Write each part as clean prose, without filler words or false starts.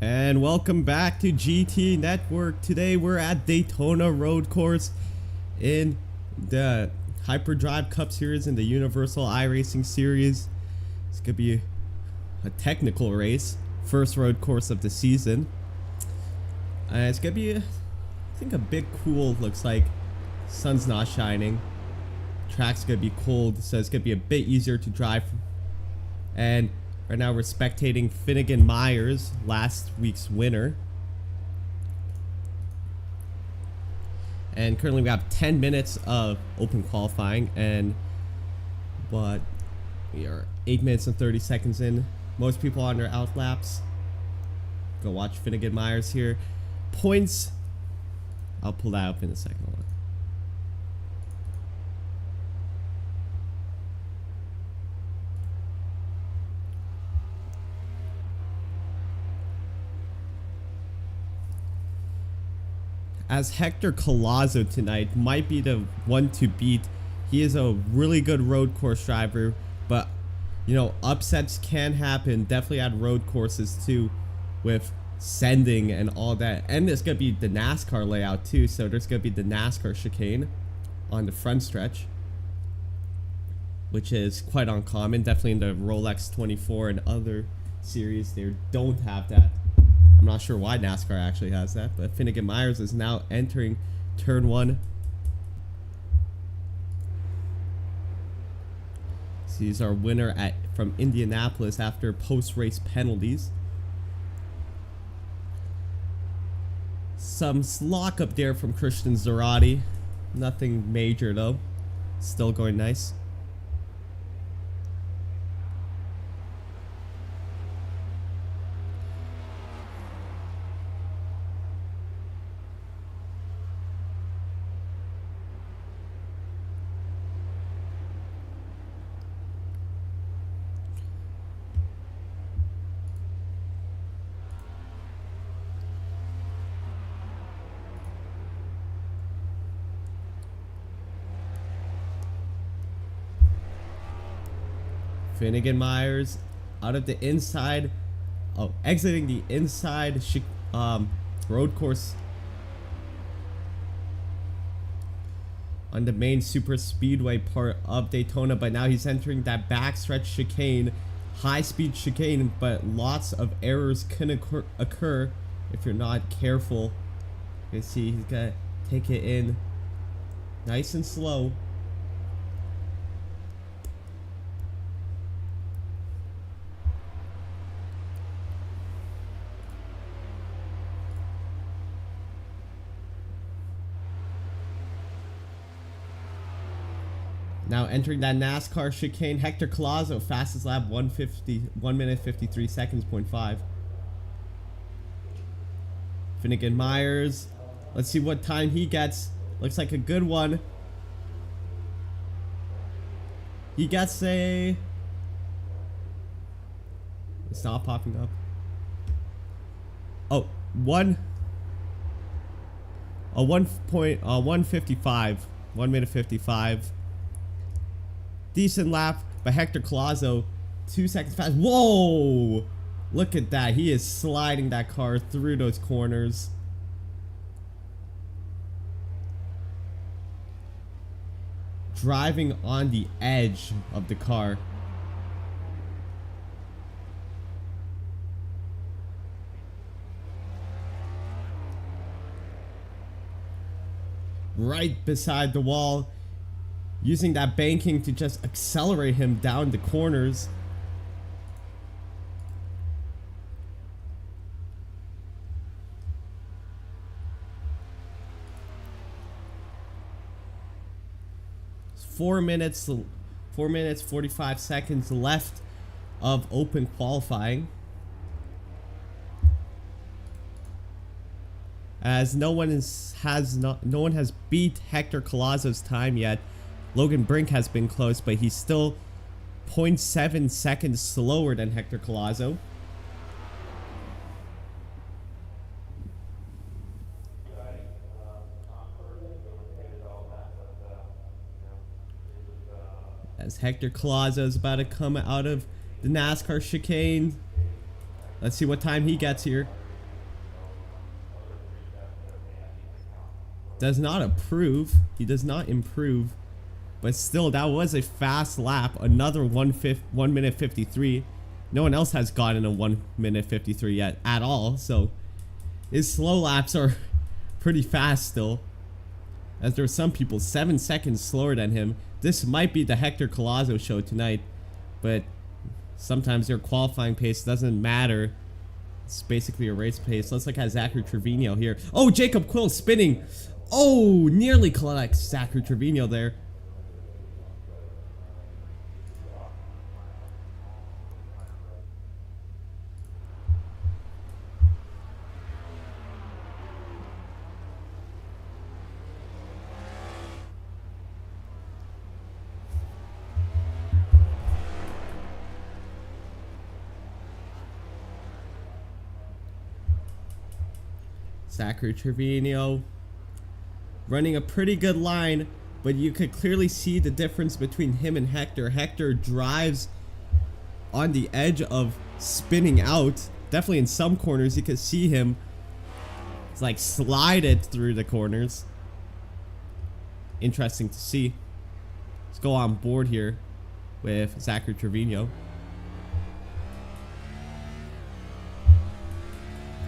And welcome back to GT Network. Today we're at Daytona Road Course in the Hyperdrive Cup Series in the Universal iRacing Series. It's gonna be a technical race, first road course of the season. It's gonna be, I think, a bit cool. Looks like sun's not shining. Track's gonna be cold, so it's gonna be a bit easier to drive. And right now we're spectating Finnegan Myers, last week's winner. And currently we have 10 minutes of open qualifying, but we are 8 minutes and 30 seconds in. Most people on their out laps. Go watch Finnegan Myers here. Points, I'll pull that up in a second. Hold on. As Hector Collazo tonight might be the one to beat. He is a really good road course driver, but you know, upsets can happen, definitely at road courses too, with sending and all that. And there's gonna be the NASCAR layout too, so there's gonna be the NASCAR chicane on the front stretch, which is quite uncommon. Definitely in the Rolex 24 and other series they don't have that. I'm not sure why NASCAR actually has that, but Finnegan Myers is now entering turn 1. So he's our winner from Indianapolis after post-race penalties. Some lock up there from Christian Zarate. Nothing major though. Still going nice. Finnegan Myers out of the inside, exiting the inside road course on the main super speedway part of Daytona, but now he's entering that backstretch chicane, high speed chicane, but lots of errors can occur if you're not careful. You can see he's gonna take it in nice and slow. Now entering that NASCAR chicane, Hector Collazo, fastest lap, 1 minute 53 seconds, 0.5. Finnegan Myers, let's see what time he gets. Looks like a good one. He gets a... It's not popping up. Oh, 1:55, 1 minute 55. Decent lap by Hector Collazo, 2 seconds fast. Whoa! Look at that. He is sliding that car through those corners. Driving on the edge of the car. Right beside the wall. Using that banking to just accelerate him down the corners. It's 4 minutes 45 seconds left of open qualifying. As no one has beat Hector Collazo's time yet. Logan Brink has been close, but he's still 0.7 seconds slower than Hector Collazo. As Hector Collazo is about to come out of the NASCAR chicane. Let's see what time he gets here. does not improve. He does not improve. But still, that was a fast lap. Another 1 minute 53. No one else has gotten a 1 minute 53 yet at all. So his slow laps are pretty fast still. As there are some people 7 seconds slower than him. This might be the Hector Collazo show tonight. But sometimes their qualifying pace doesn't matter. It's basically a race pace. Let's look at Zachary Trevino here. Oh, Jacob Quill spinning. Oh, nearly collects Zachary Trevino there. Zachary Trevino running a pretty good line, but you could clearly see the difference between him and Hector. Hector drives on the edge of spinning out. Definitely in some corners you could see him. It's like slide it through the corners. Interesting to see. Let's go on board here with Zachary Trevino.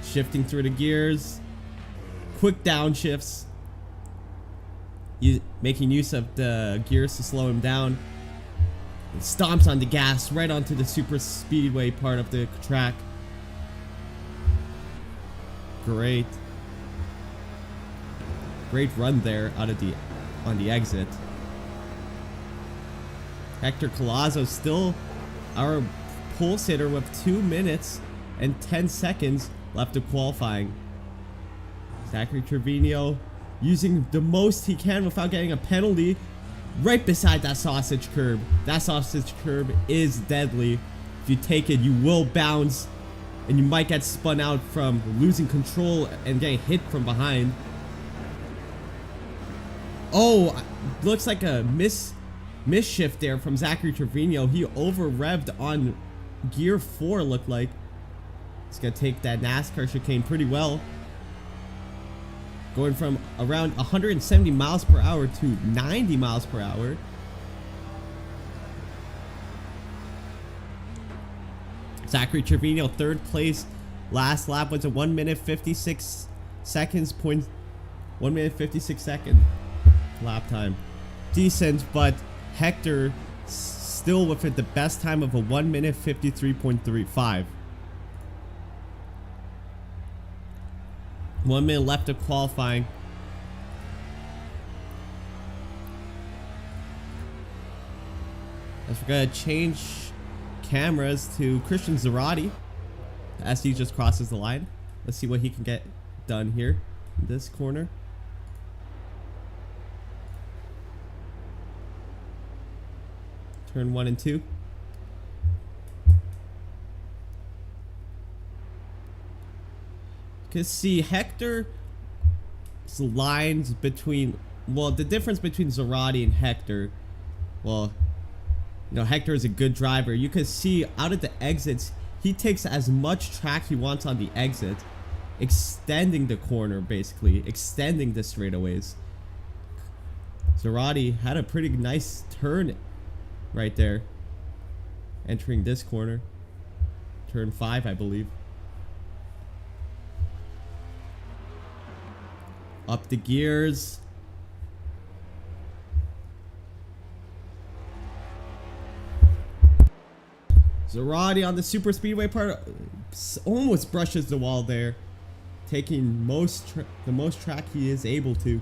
Shifting through the gears. Quick downshifts. Making use of the gears to slow him down. And stomps on the gas right onto the super speedway part of the track. Great run there out of on the exit. Hector Collazo still our pole sitter with 2 minutes and 10 seconds left of qualifying. Zachary Trevino using the most he can without getting a penalty right beside that sausage curb. That sausage curb is deadly. If you take it, you will bounce and you might get spun out from losing control and getting hit from behind. Oh, looks like a misshift there from Zachary Trevino. He over-revved on gear 4, looked like. He's gonna take that NASCAR chicane pretty well. Going from around 170 miles per hour to 90 miles per hour. Zachary Trevino, third place. Last lap was a 1 minute 56 seconds. 1 minute 56 second lap time. Decent, but Hector still with it the best time of a 1 minute 53.35. 1 minute left of qualifying. As we're gonna change cameras to Christian Zarate as he just crosses the line. Let's see what he can get done here in this corner. Turn 1 and 2. You can see Hector's lines between, well, the difference between Zarate and Hector, well, you know, Hector is a good driver. You can see out of the exits, he takes as much track he wants on the exit, extending the corner, basically, extending the straightaways. Zarate had a pretty nice turn right there, entering this corner. Turn 5, I believe. Up the gears. Zarate on the super speedway part almost brushes the wall there, taking the most track he is able to.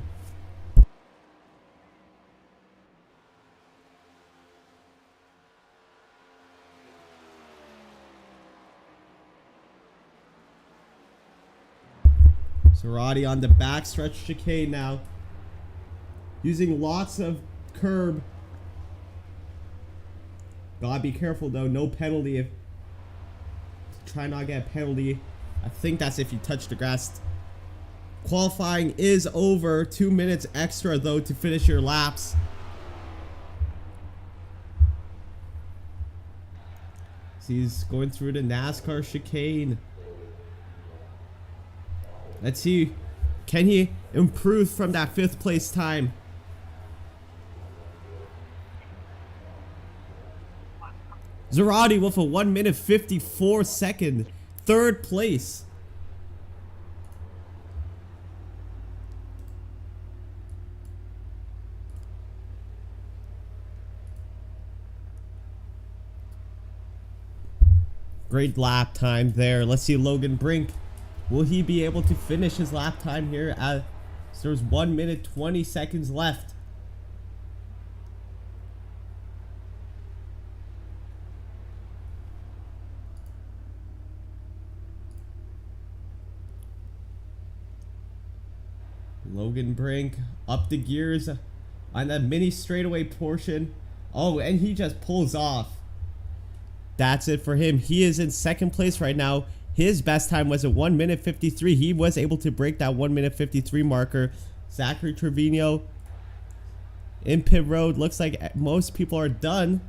Zarate on the backstretch chicane now, using lots of curb. Gotta be careful though, no penalty. If try not to get a penalty. I think that's if you touch the grass. Qualifying is over. 2 minutes extra though to finish your laps. So he's going through the NASCAR chicane. Let's see Can he improve from that 5th place time? Zarate with a 1 minute 54 second 3rd place. Great lap time there. Let's see Logan Brink. Will he be able to finish his lap time here? There's 1 minute 20 seconds left. Logan Brink up the gears on that mini straightaway portion. Oh, and he just pulls off. That's it for him. He is in 2nd place right now. His best time was at 1 minute 53. He was able to break that 1 minute 53 marker. Zachary Trevino in pit road. Looks like most people are done,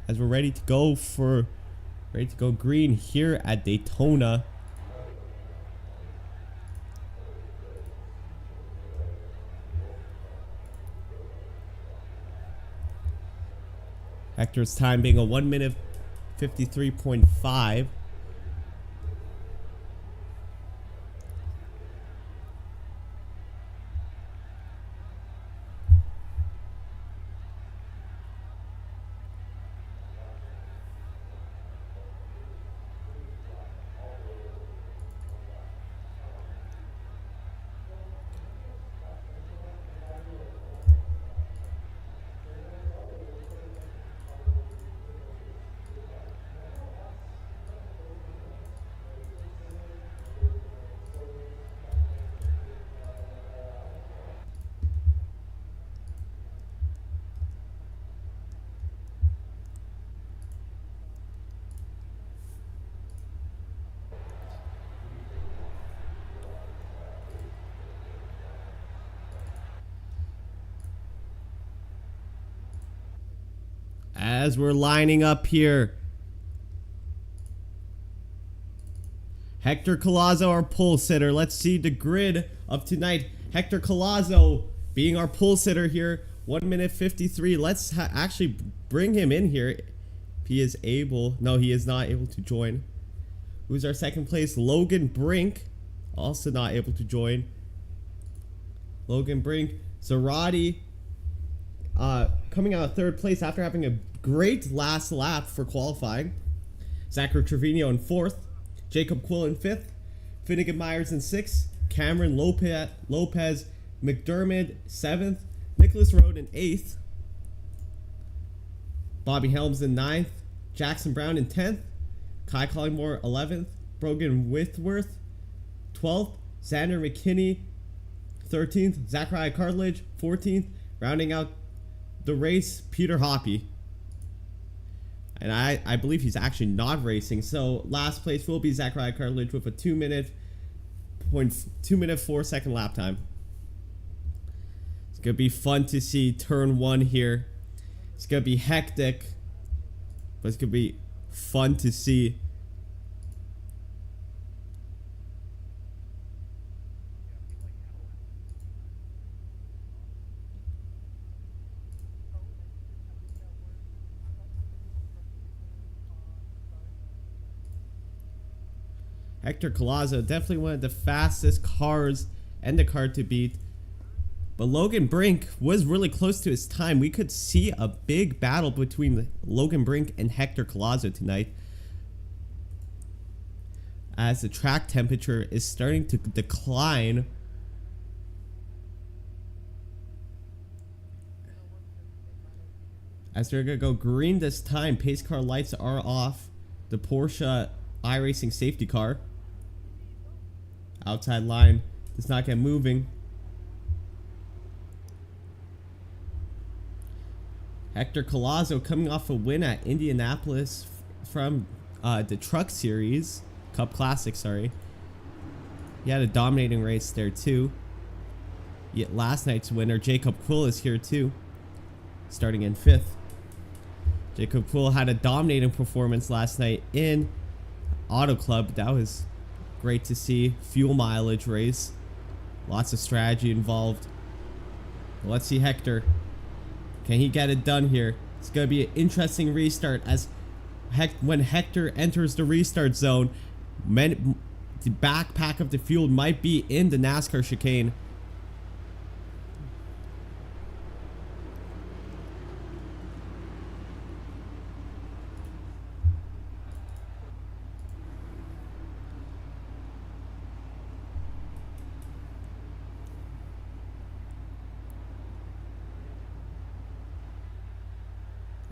as we're ready to go green here at Daytona. Hector's time being a 1 minute 53.5. As we're lining up here, Hector Collazo, our pole sitter. Let's see the grid of tonight. Hector Collazo being our pole sitter here, 1 minute 53. Let's actually bring him in here if he is able. No, he is not able to join. Who's our 2nd place? Logan Brink, also not able to join. Logan Brink. Zarate coming out of 3rd place after having a great last lap for qualifying. Zachary Trevino in 4th. Jacob Quill in 5th. Finnegan Myers in 6th. Cameron Lopez McDermott 7th. Nicholas Road in 8th. Bobby Helms in 9th. Jackson Brown in 10th. Kai Collingmore 11th. Brogan Whitworth 12th. Xander McKinney 13th. Zachariah Cartledge 14th. Rounding out the race, Peter Hoppy. And I believe he's actually not racing. So last place will be Zachariah Cartledge with a 2 minute 4 second lap time. It's going to be fun to see turn 1 here. It's going to be hectic, but it's going to be fun to see. Hector Collazo, definitely one of the fastest cars and the car to beat. But Logan Brink was really close to his time. We could see a big battle between Logan Brink and Hector Collazo tonight, as the track temperature is starting to decline. As they're going to go green this time, pace car lights are off. The Porsche iRacing safety car. Outside line does not get moving. Hector Collazo coming off a win at Indianapolis from the Truck Series, Cup Classic, sorry. He had a dominating race there too. Yet last night's winner, Jacob Quill, is here too, starting in 5th. Jacob Quill had a dominating performance last night in Auto Club. That was Great to see. Fuel mileage race. Lots of strategy involved. Let's see Hector. Can he get it done here? It's going to be an interesting restart as when Hector enters the restart zone, the backpack of the fuel might be in the NASCAR chicane.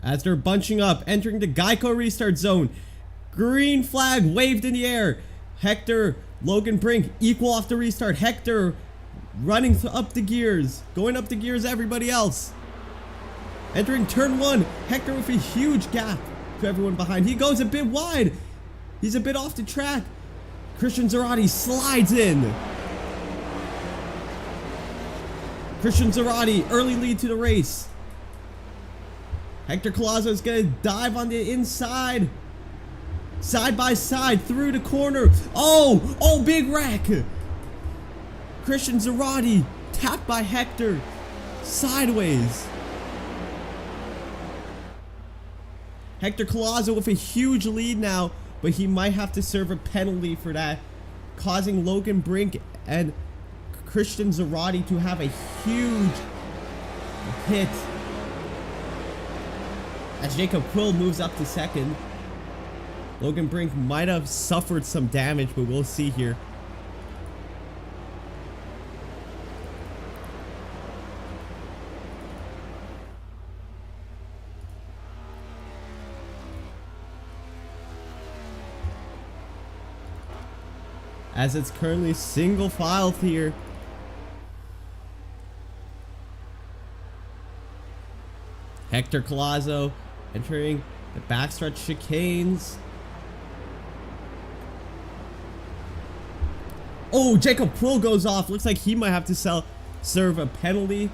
As they're bunching up, entering the Geico restart zone. Green flag waved in the air. Hector, Logan Brink, equal off the restart. Hector running up the gears. Going up the gears, everybody else. Entering turn 1. Hector with a huge gap to everyone behind. He goes a bit wide. He's a bit off the track. Christian Zarate slides in. Christian Zarate, early lead to the race. Hector Collazo is going to dive on the inside. Side by side through the corner. Oh, big wreck. Christian Zarate tapped by Hector. Sideways. Hector Collazo with a huge lead now, but he might have to serve a penalty for that, causing Logan Brink and Christian Zarate to have a huge hit. As Jacob Quill moves up to second. Logan Brink might have suffered some damage, but we'll see here. As it's currently single file here. Hector Collazo entering the backstretch chicanes. Oh, Jacob Quill goes off. Looks like he might have to serve a penalty.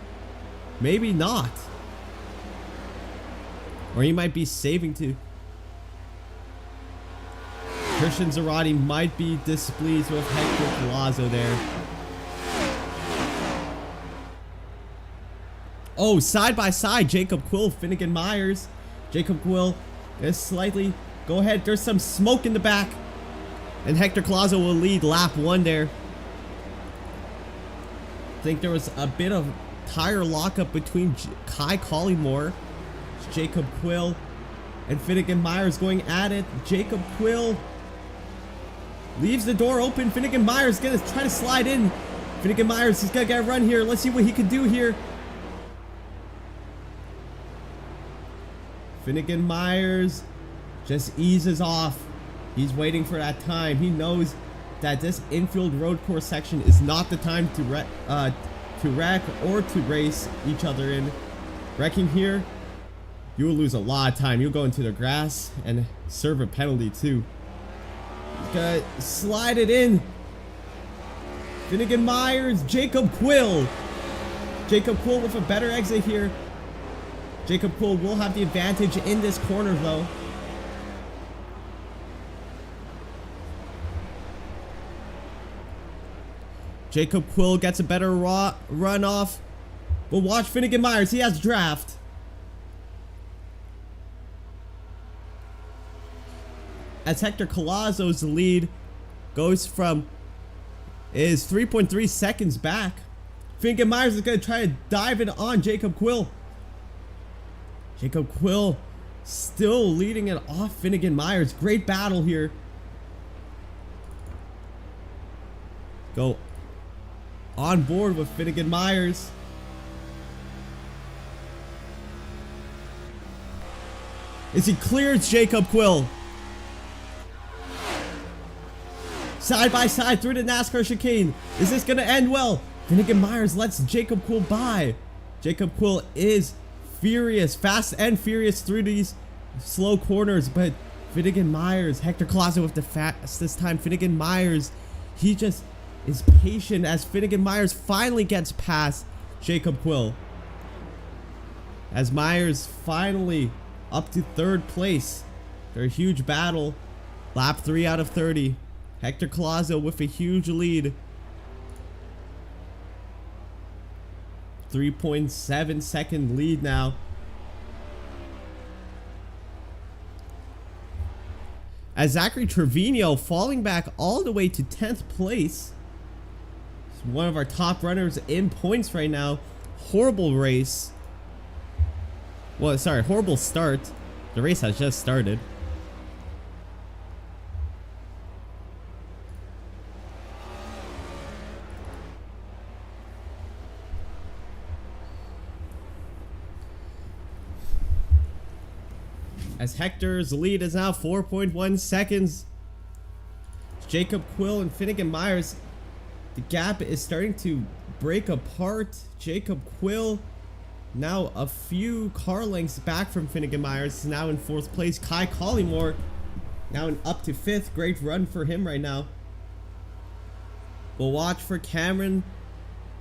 Maybe not. Or he might be saving to. Christian Zarate might be displeased with Hector Collazo there. Oh, side by side, Jacob Quill, Finnegan Myers. Jacob Quill is slightly, go ahead, there's some smoke in the back. And Hector Collazo will lead lap 1 there. I think there was a bit of tire lockup between Kai Collymore, Jacob Quill, and Finnegan Myers going at it. Jacob Quill leaves the door open. Finnegan Myers gonna try to slide in. Finnegan Myers is gonna get a run here. Let's see what he can do here. Finnegan Myers just eases off. He's waiting for that time. He knows that this infield road course section is not the time to wreck or to race each other in. Wrecking here, you will lose a lot of time. You'll go into the grass and serve a penalty too. He's gonna slide it in. Finnegan Myers, Jacob Quill. Jacob Quill with a better exit here. Jacob Quill will have the advantage in this corner though. Jacob Quill gets a better run off. But watch Finnegan Myers, he has draft. As Hector Collazo's lead goes from, is 3.3 seconds back. Finnegan Myers is going to try to dive it on Jacob Quill. Jacob Quill still leading it off Finnegan Myers. Great battle here. Go on board with Finnegan Myers. As he clears Jacob Quill. Side by side through the NASCAR chicane. Is this going to end well? Finnegan Myers lets Jacob Quill by. Jacob Quill is furious, fast and furious through these slow corners, but Finnegan Myers, Hector Collazo with the fastest time. Finnegan Myers, he just is patient as Finnegan Myers finally gets past Jacob Quill. As Myers finally up to third place. They're a huge battle. Lap 3 out of 30. Hector Collazo with a huge lead. 3.7 second lead now. As Zachary Trevino falling back all the way to 10th place. He's one of our top runners in points right now. Horrible race. Well, sorry, horrible start. The race has just started. As Hector's lead is now 4.1 seconds. Jacob Quill and Finnegan Myers. The gap is starting to break apart. Jacob Quill now a few car lengths back from Finnegan Myers. Is now in 4th place. Kai Collymore now in up to 5th. Great run for him right now. We'll watch for Cameron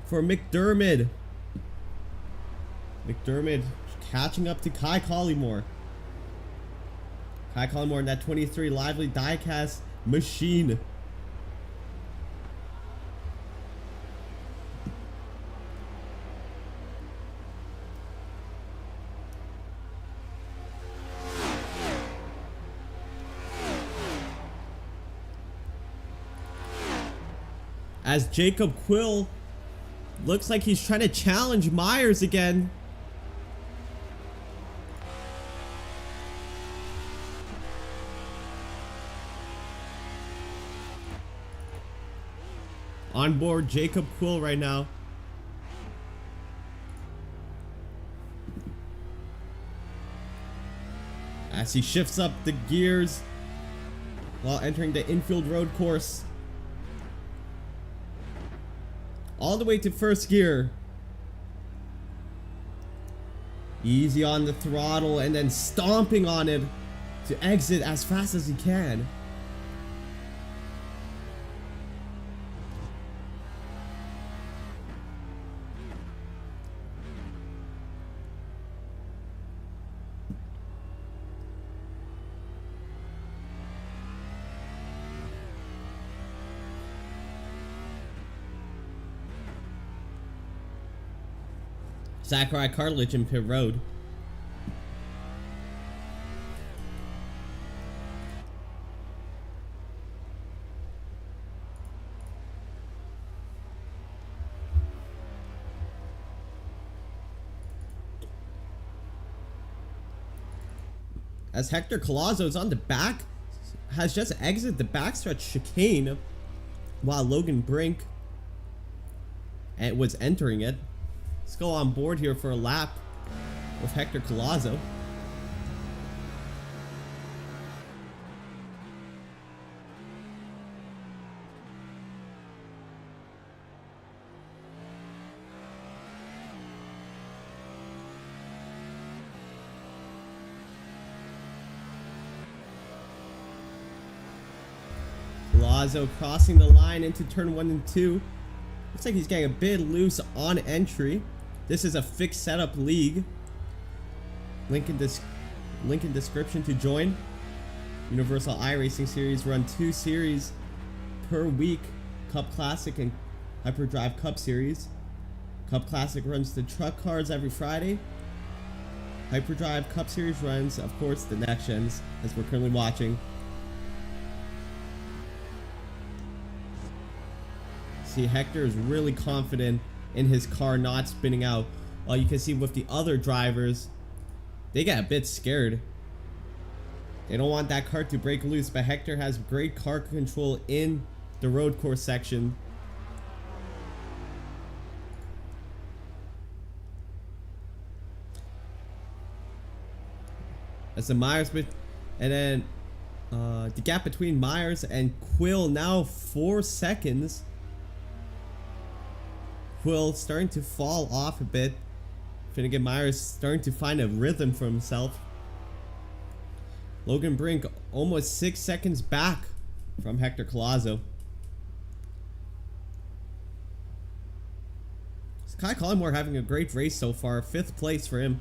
for McDermott. McDermott catching up to Kai Collymore. Kai Collymore in that 23 lively diecast machine. As Jacob Quill looks like he's trying to challenge Myers again. On board Jacob Quill right now. As he shifts up the gears while entering the infield road course. All the way to 1st gear. Easy on the throttle and then stomping on it to exit as fast as he can. Zachary Cartledge in pit road. As Hector Collazo is on the back, has just exited the backstretch chicane while Logan Brink was entering it. Let's go on board here for a lap with Hector Collazo. Collazo crossing the line into turn 1 and 2. Looks like he's getting a bit loose on entry. This is a fixed setup league. Link in description to join. Universal iRacing Series run 2 series per week. Cup Classic and Hyperdrive Cup Series. Cup Classic runs the truck cars every Friday. Hyperdrive Cup Series runs, of course, the next gens, as we're currently watching. See, Hector is really confident in his car not spinning out. While you can see with the other drivers, they get a bit scared. They don't want that car to break loose, but Hector has great car control in the road course section. As the Myers, and then the gap between Myers and Quill now 4 seconds. Quill starting to fall off a bit. Finnegan Myers starting to find a rhythm for himself. Logan Brink almost 6 seconds back from Hector Collazo. Kai Collymore having a great race so far. 5th place for him.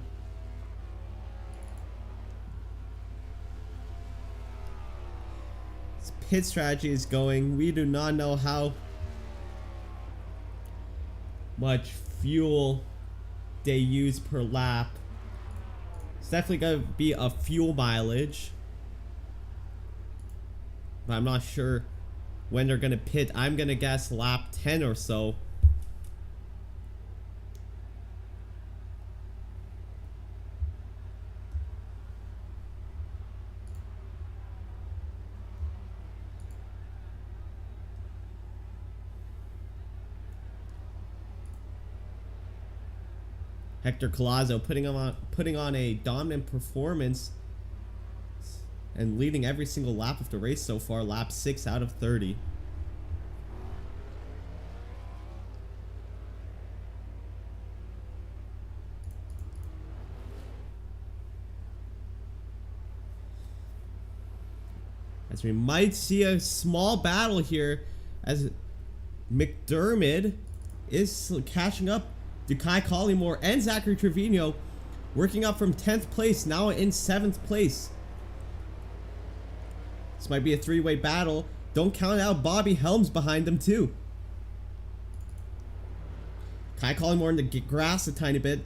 It's pit strategy is going. We do not know how much fuel they use per lap. It's definitely going to be a fuel mileage, but I'm not sure when they're going to pit. I'm going to guess lap 10 or so. Hector Collazo putting on a dominant performance and leading every single lap of the race so far. Lap 6 out of 30. As we might see a small battle here as McDermott is catching up to Kai Collymore and Zachary Trevino, working up from 10th place, now in 7th place. This might be a three-way battle. Don't count out Bobby Helms behind them too. Kai Collymore in the grass a tiny bit.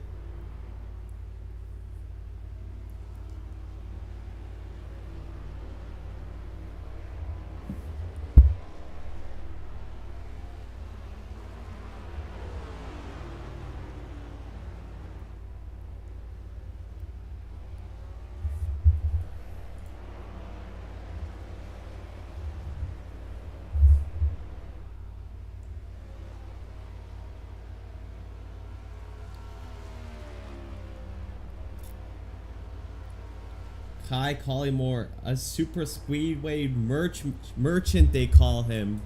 Kai Collymore, a super speedway merchant they call him.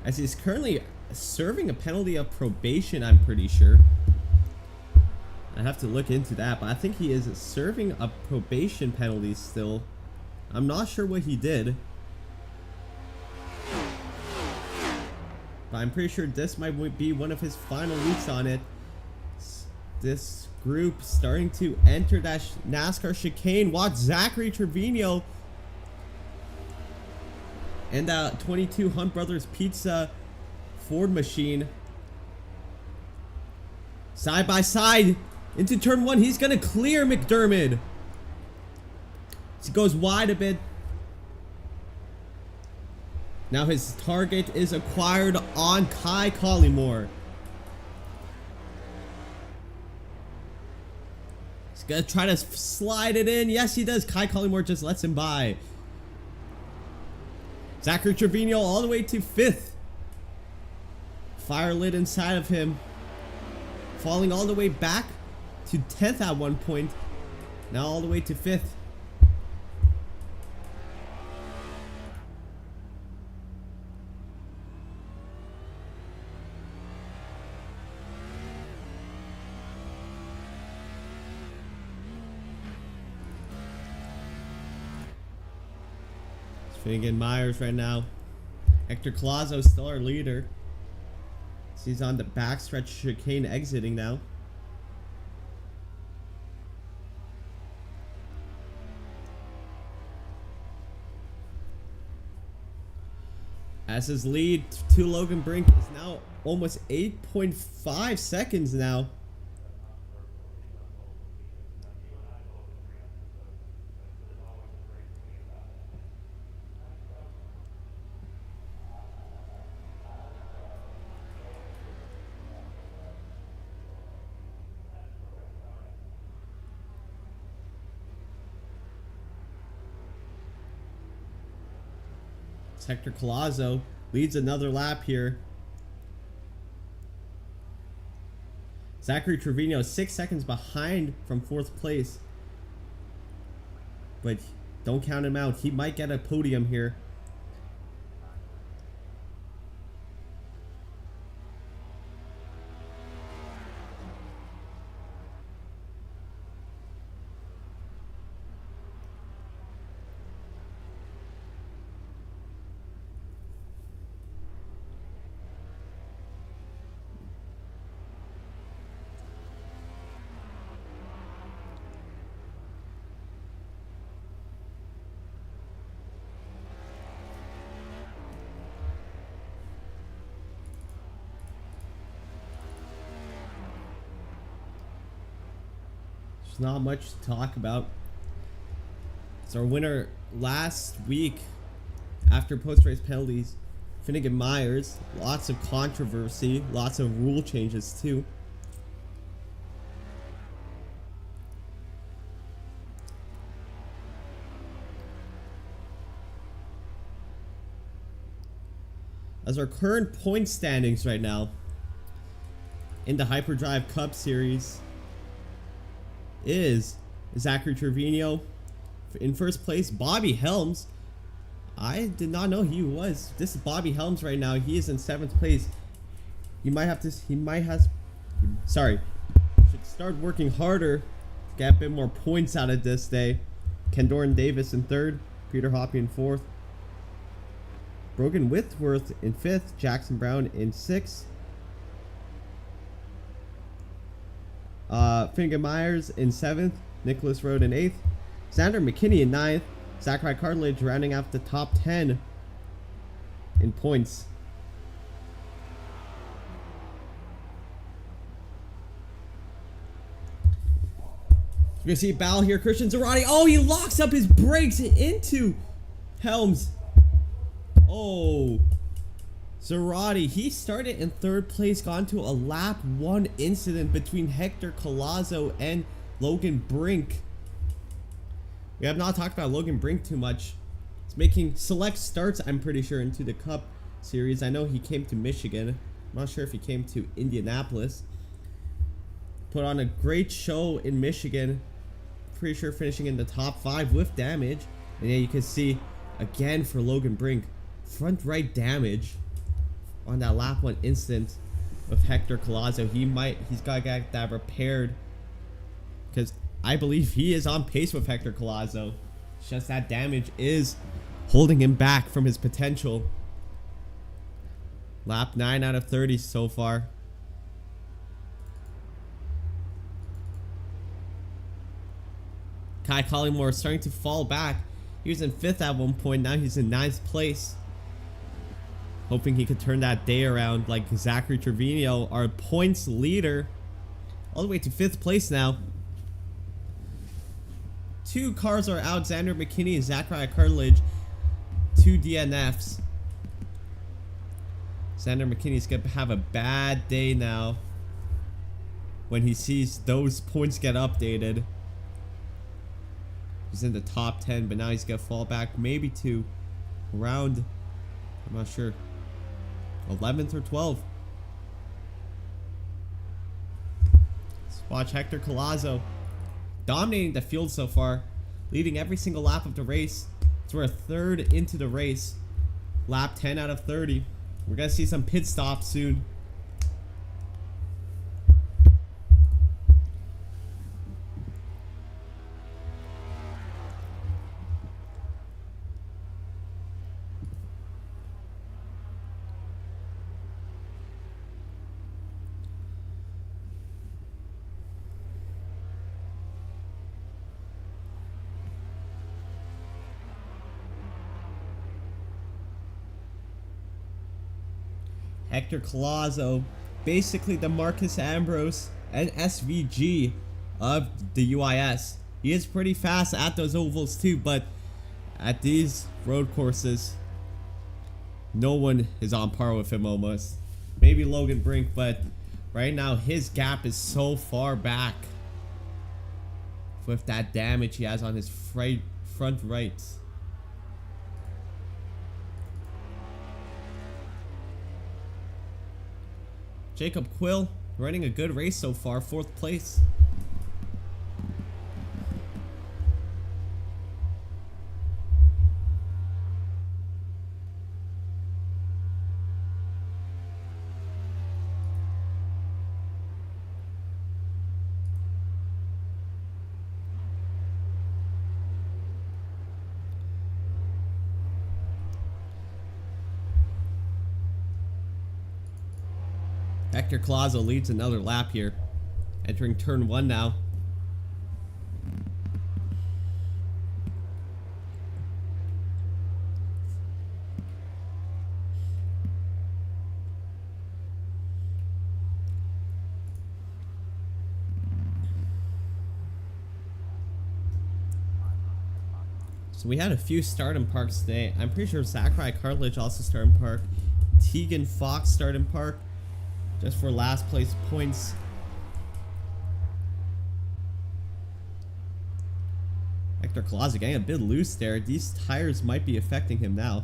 As he's currently serving a penalty of probation, I'm pretty sure. I have to look into that, but I think he is serving a probation penalty still. I'm not sure what he did, but I'm pretty sure this might be one of his final weeks on it. This group starting to enter that NASCAR chicane. Watch Zachary Trevino and that 22 Hunt Brothers Pizza Ford machine. Side by side into turn 1. He's going to clear McDermott. He goes wide a bit. Now his target is acquired on Kai Collymore. He's gonna try to slide it in. Yes, he does. Kai Collymore just lets him by. Zachary Trevino all the way to 5th. Fire lit inside of him. Falling all the way back to 10th at one point. Now all the way to 5th. Finnegan Myers right now. Hector Collazo still our leader. He's on the backstretch chicane exiting now. As his lead to Logan Brink is now almost 8.5 seconds now. Hector Collazo leads another lap here. Zachary Trevino 6 seconds behind from 4th place. But don't count him out. He might get a podium here. There's not much to talk about. It's our winner last week after post-race penalties, Finnegan Myers. Lots of controversy, lots of rule changes too. As our current point standings right now in the Hyperdrive Cup Series is Zachary Trevino in first place. Bobby Helms, I did not know he was. This is Bobby Helms right now. He is in 7th place. Should start working harder to get a bit more points out of this day. Kendoran Davis in 3rd, Peter Hoppy in 4th, Brogan Whitworth in 5th, Jackson Brown in 6th, Finnegan Myers in 7th, Nicholas Road in 8th, Xander McKinney in 9th, Zachary Cartledge rounding out the top 10 in points. You're gonna see a battle here. Christian Zarate. Oh, he locks up his brakes into Helms. Oh, Zarate, he started in 3rd place, got into a lap 1 incident between Hector Collazo and Logan Brink. We have not talked about Logan Brink too much. He's making select starts, I'm pretty sure, into the Cup Series. I know he came to Michigan. I'm not sure if he came to Indianapolis. Put on a great show in Michigan. Pretty sure finishing in the top 5 with damage. And yeah, you can see, again for Logan Brink, front right damage on that lap 1 incident with Hector Collazo. He's got to get that repaired, because I believe he is on pace with Hector Collazo. It's just that damage is holding him back from his potential. Lap 9 out of 30 so far. Kai Collymore starting to fall back. He was in 5th at one point. Now he's in 9th place. Hoping he could turn that day around like Zachary Trevino, our points leader, all the way to 5th place now. 2 cars are out. Xander McKinney and Zachary Cartledge. 2 DNFs. Xander McKinney's going to have a bad day now when he sees those points get updated. He's in the top 10, but now he's going to fall back maybe to around, I'm not sure, 11th or 12th. Let's watch Hector Collazo dominating the field so far, leading every single lap of the race. So we're 3rd into the race, lap 10 out of 30. We're gonna see some pit stops soon. Hector Collazo, basically the Marcus Ambrose and SVG of the UIS. He is pretty fast at those ovals too, but at these road courses, no one is on par with him almost. Maybe Logan Brink, but right now his gap is so far back with that damage he has on his front right. Jacob Quill running a good race so far, 4th place. Hector Collazo leads another lap here. Entering turn 1 now. So we had a few start-in parks today. I'm pretty sure Zachary Cartledge also start-in park. Tegan Fox start-in park. Just for last place points. Hector Collazo getting a bit loose there. These tires might be affecting him now.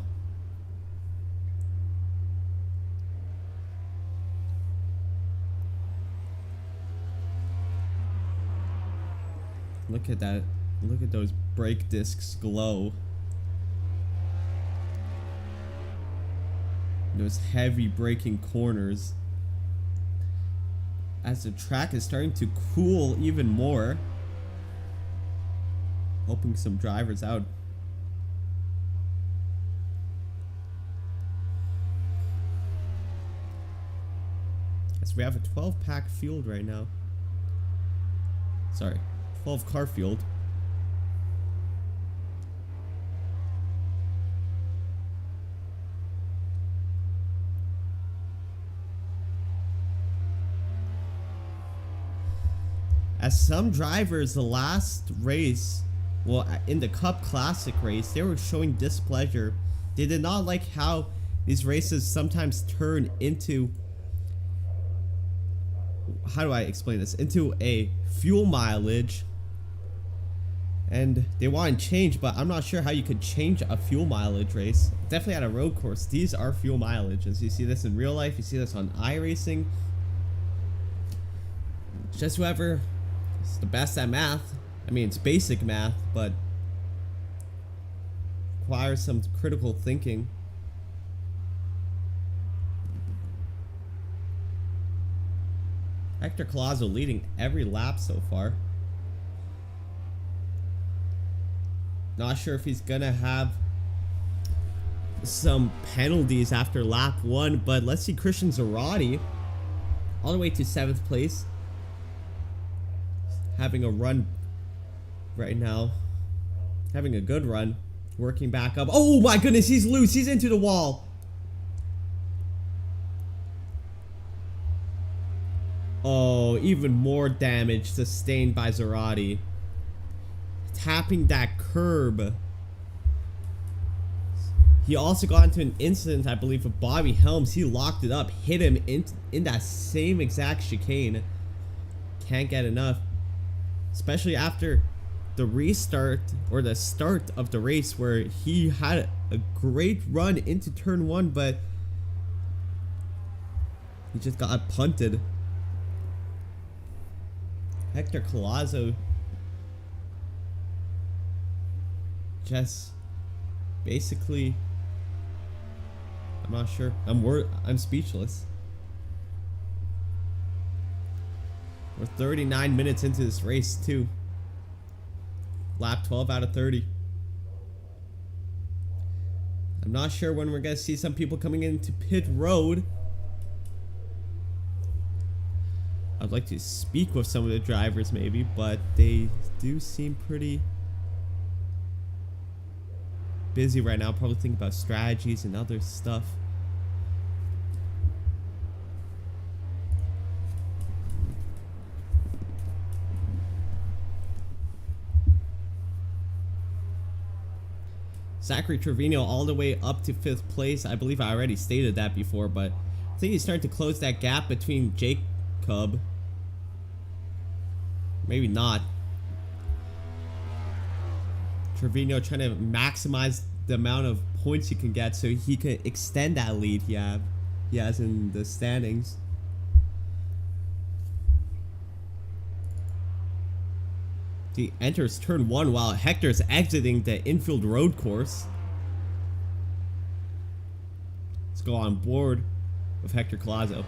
Look at that. Look at those brake discs glow. Those heavy braking corners. As the track is starting to cool even more. Helping some drivers out. Yes, we have a 12-pack field right now. Sorry, 12-car field. As some drivers, the last race, well, in the Cup Classic race, they were showing displeasure. They did not like how these races sometimes turn into, how do I explain this, into a fuel mileage. And they want to change, but I'm not sure how you could change a fuel mileage race. Definitely at a road course, these are fuel mileages. You see this in real life, you see this on iRacing. Just whoever is the best at math. I mean, it's basic math, but requires some critical thinking. Hector Collazo leading every lap so far. Not sure if he's gonna have some penalties after lap 1, but let's see Christian Zarate all the way to 7th place. Having a run right now. Having a good run. Working back up. Oh my goodness, he's loose. He's into the wall. Oh, even more damage sustained by Zarate. Tapping that curb. He also got into an incident, I believe, with Bobby Helms. He locked it up, hit him in that same exact chicane. Can't get enough. Especially after the restart or the start of the race where he had a great run into turn 1, but he just got punted. Hector Collazo just basically, I'm not sure. I'm speechless. We're 39 minutes into this race too. Lap 12 out of 30. I'm not sure when we're gonna see some people coming into pit road. I'd like to speak with some of the drivers maybe, but they do seem pretty busy right now. Probably thinking about strategies and other stuff. Zachary Trevino all the way up to 5th place. I believe I already stated that before, but I think he's starting to close that gap between Jacob. Maybe not. Trevino trying to maximize the amount of points he can get so he can extend that lead he has in the standings. He enters turn 1 while Hector's exiting the infield road course. Let's go on board with Hector Collazo.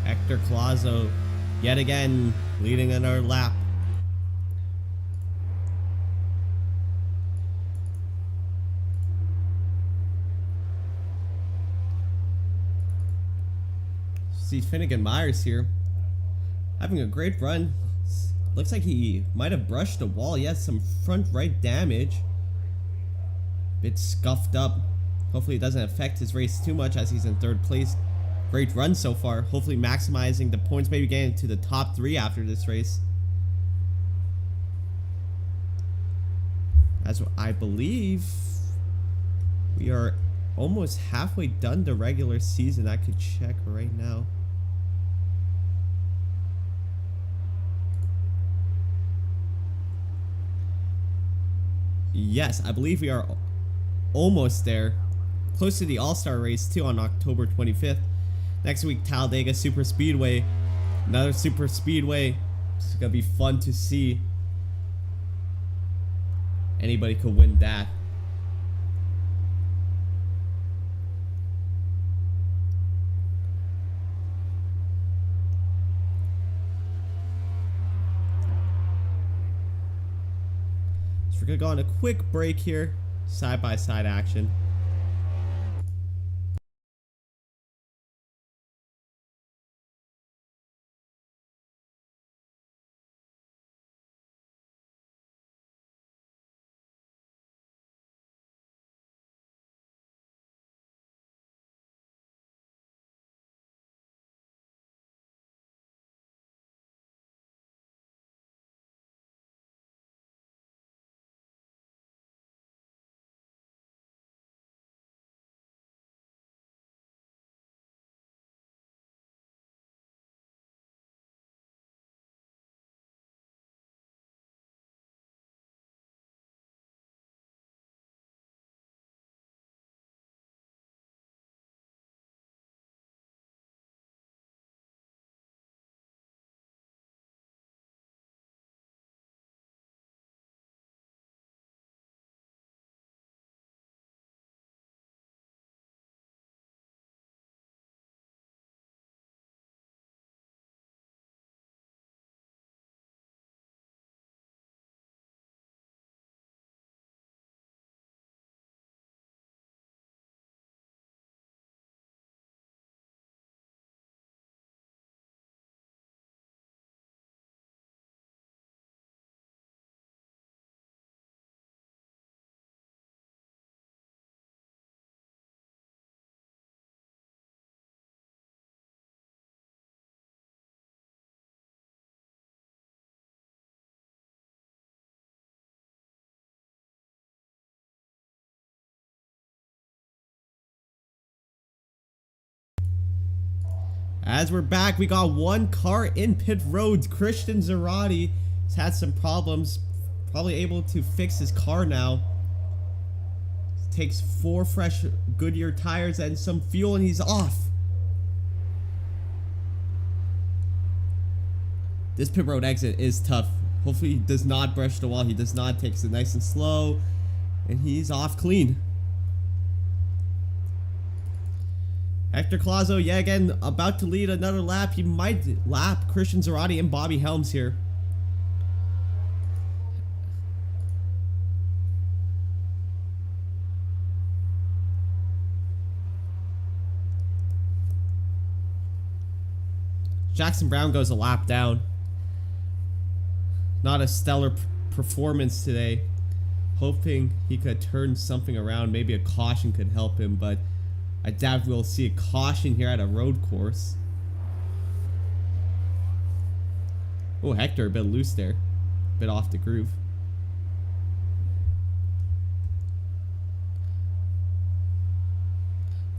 Hector Collazo yet again leading another lap. See Finnegan Myers here having a great run. Looks like he might have brushed the wall. He has some front right damage. Bit scuffed up. Hopefully it doesn't affect his race too much as he's in third place. Great run so far. Hopefully maximizing the points, maybe getting to the top 3 after this race. As I believe we are almost halfway done the regular season. I could check right now. Yes, I believe we are almost there. Close to the All-Star race too on October 25th. Next week, Talladega Super Speedway. Another Super Speedway. It's going to be fun to see. Anybody could win that. So we're going to go on a quick break here. Side-by-side action. As we're back, we got one car in pit road. Christian Zarate has had some problems. Probably able to fix his car now. Takes 4 fresh Goodyear tires and some fuel and he's off. This pit road exit is tough. Hopefully he does not brush the wall. He does not. Takes it nice and slow. And he's off clean. Hector Collazo, yeah, again, about to lead another lap. He might lap Christian Zarate and Bobby Helms here. Jackson Brown goes a lap down. Not a stellar performance today. Hoping he could turn something around. Maybe a caution could help him, but I doubt we'll see a caution here at a road course. Oh, Hector, a bit loose there. A bit off the groove.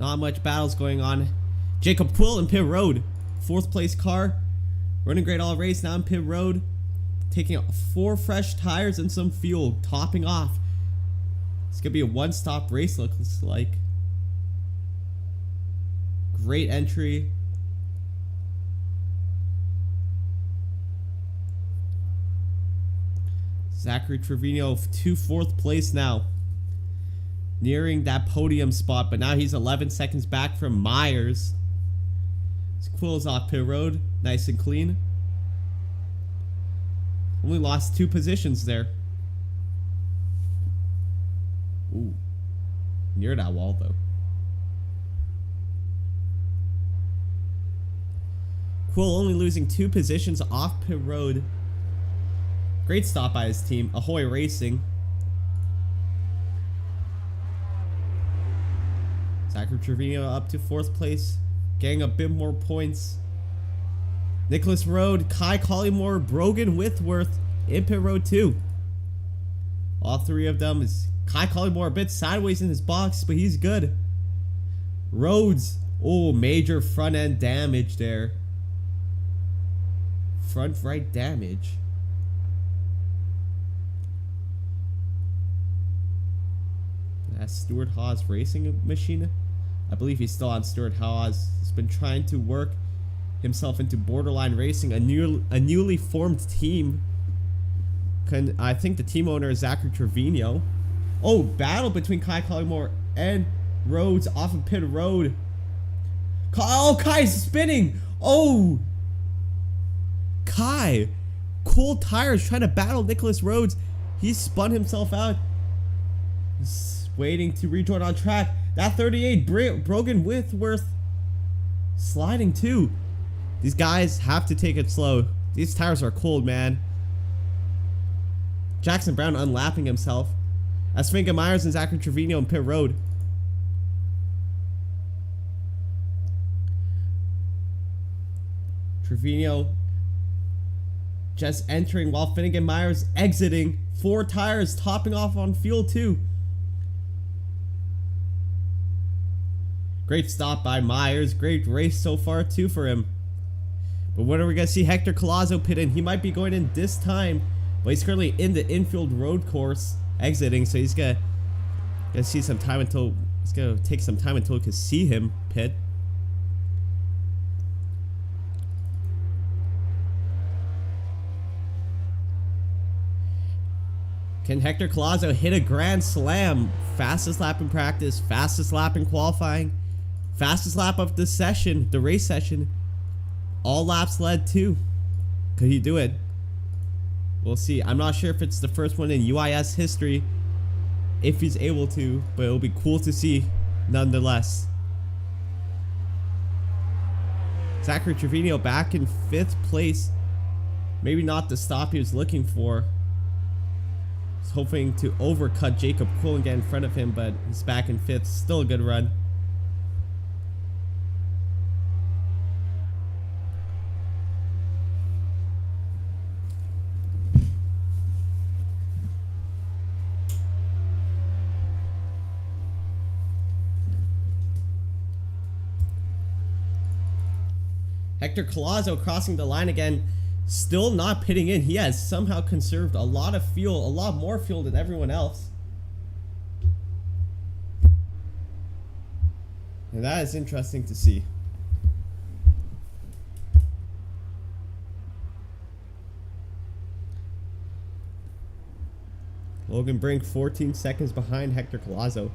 Not much battles going on. Jacob Quill in pit road. 4th place car. Running great all race. Now in pit road. Taking 4 fresh tires and some fuel. Topping off. It's going to be a one-stop race, looks like. Great entry. Zachary Trevino to 4th place now. Nearing that podium spot, but now he's 11 seconds back from Myers. Quill's off pit road. Nice and clean. Only lost 2 positions there. Ooh. Near that wall, though. Quill only losing 2 positions off pit road. Great stop by his team. Ahoy Racing. Zachary Trevino up to 4th place. Getting a bit more points. Nicholas Road, Kai Collymore, Brogan Whitworth in pit road 2. All 3 of them is Kai Collymore a bit sideways in his box, but he's good. Rhodes, oh, major front end damage there. Front right damage. That's Stuart Haas Racing Machine. I believe he's still on Stuart Haas. He's been trying to work himself into Borderline Racing, a newly formed team. I think the team owner is Zachary Trevino. Oh, battle between Kai Collymore and Rhodes off of pit road. Oh, Kai's spinning. Oh, Kai. Cool tires trying to battle Nicholas Rhodes. He spun himself out. He's waiting to rejoin on track. That 38 Brogan Whitworth sliding too. These guys have to take it slow. These tires are cold, man. Jackson Brown unlapping himself. As Finka Myers and Zachary Trevino in pit road. Trevino just entering while Finnegan Myers exiting. 4 tires topping off on fuel too. Great stop by Myers. Great race so far too for him. But when are we going to see Hector Collazo pit in? He might be going in this time. But he's currently in the infield road course exiting. So he's going to see some time until... It's going to take some time until we can see him pit. Can Hector Collazo hit a grand slam? Fastest lap in practice, fastest lap in qualifying, fastest lap of the session, the race session. All laps led too. Could he do it? We'll see. I'm not sure if it's the first one in UIS history, if he's able to, but it'll be cool to see nonetheless. Zachary Trevino back in 5th place. Maybe not the stop he was looking for. He's hoping to overcut Jacob Quill and get in front of him, but he's back in 5th. Still a good run. Hector Collazo crossing the line again, still not pitting in. He has somehow conserved a lot of fuel, a lot more fuel than everyone else. And that is interesting to see. Logan Brink 14 seconds behind Hector Collazo.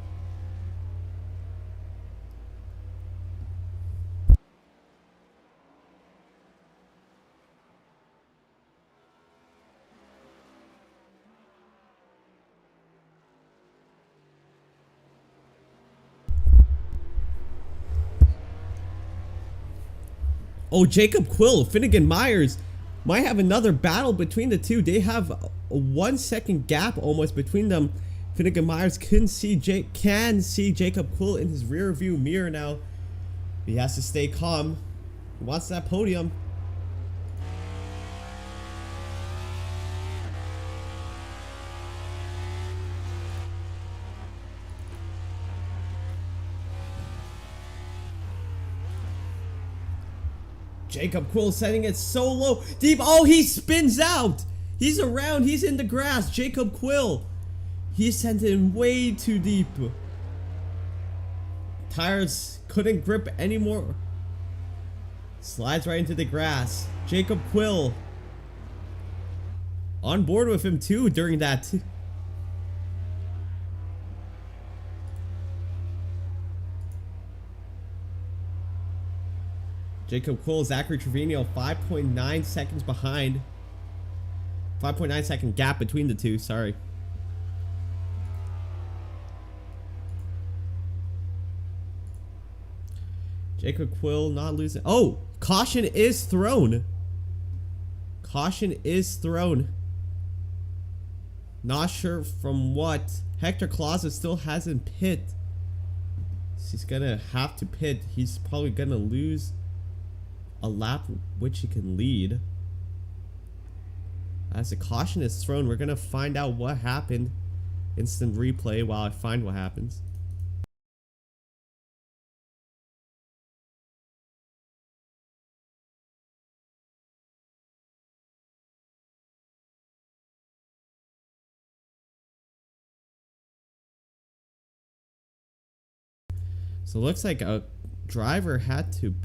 Oh, Jacob Quill, Finnegan Myers might have another battle between the two. They have a 1 second gap almost between them. Finnegan Myers can see Jacob Quill in his rear view mirror now. He has to stay calm. He wants that podium. Jacob Quill setting it so low. Deep. Oh, he spins out. He's around. He's in the grass. Jacob Quill. He sent it way too deep. Tires couldn't grip anymore. Slides right into the grass. Jacob Quill on board with him too during that. Jacob Quill, Zachary Trevino, 5.9 seconds behind. 5.9 second gap between the two, sorry. Jacob Quill not losing. Oh, caution is thrown. Caution is thrown. Not sure from what. Hector Colazo still hasn't pit. He's gonna have to pit. He's probably gonna lose a lap which he can lead. As a caution is thrown, we're gonna find out what happened. Instant replay while I find what happens. So it looks like a driver had to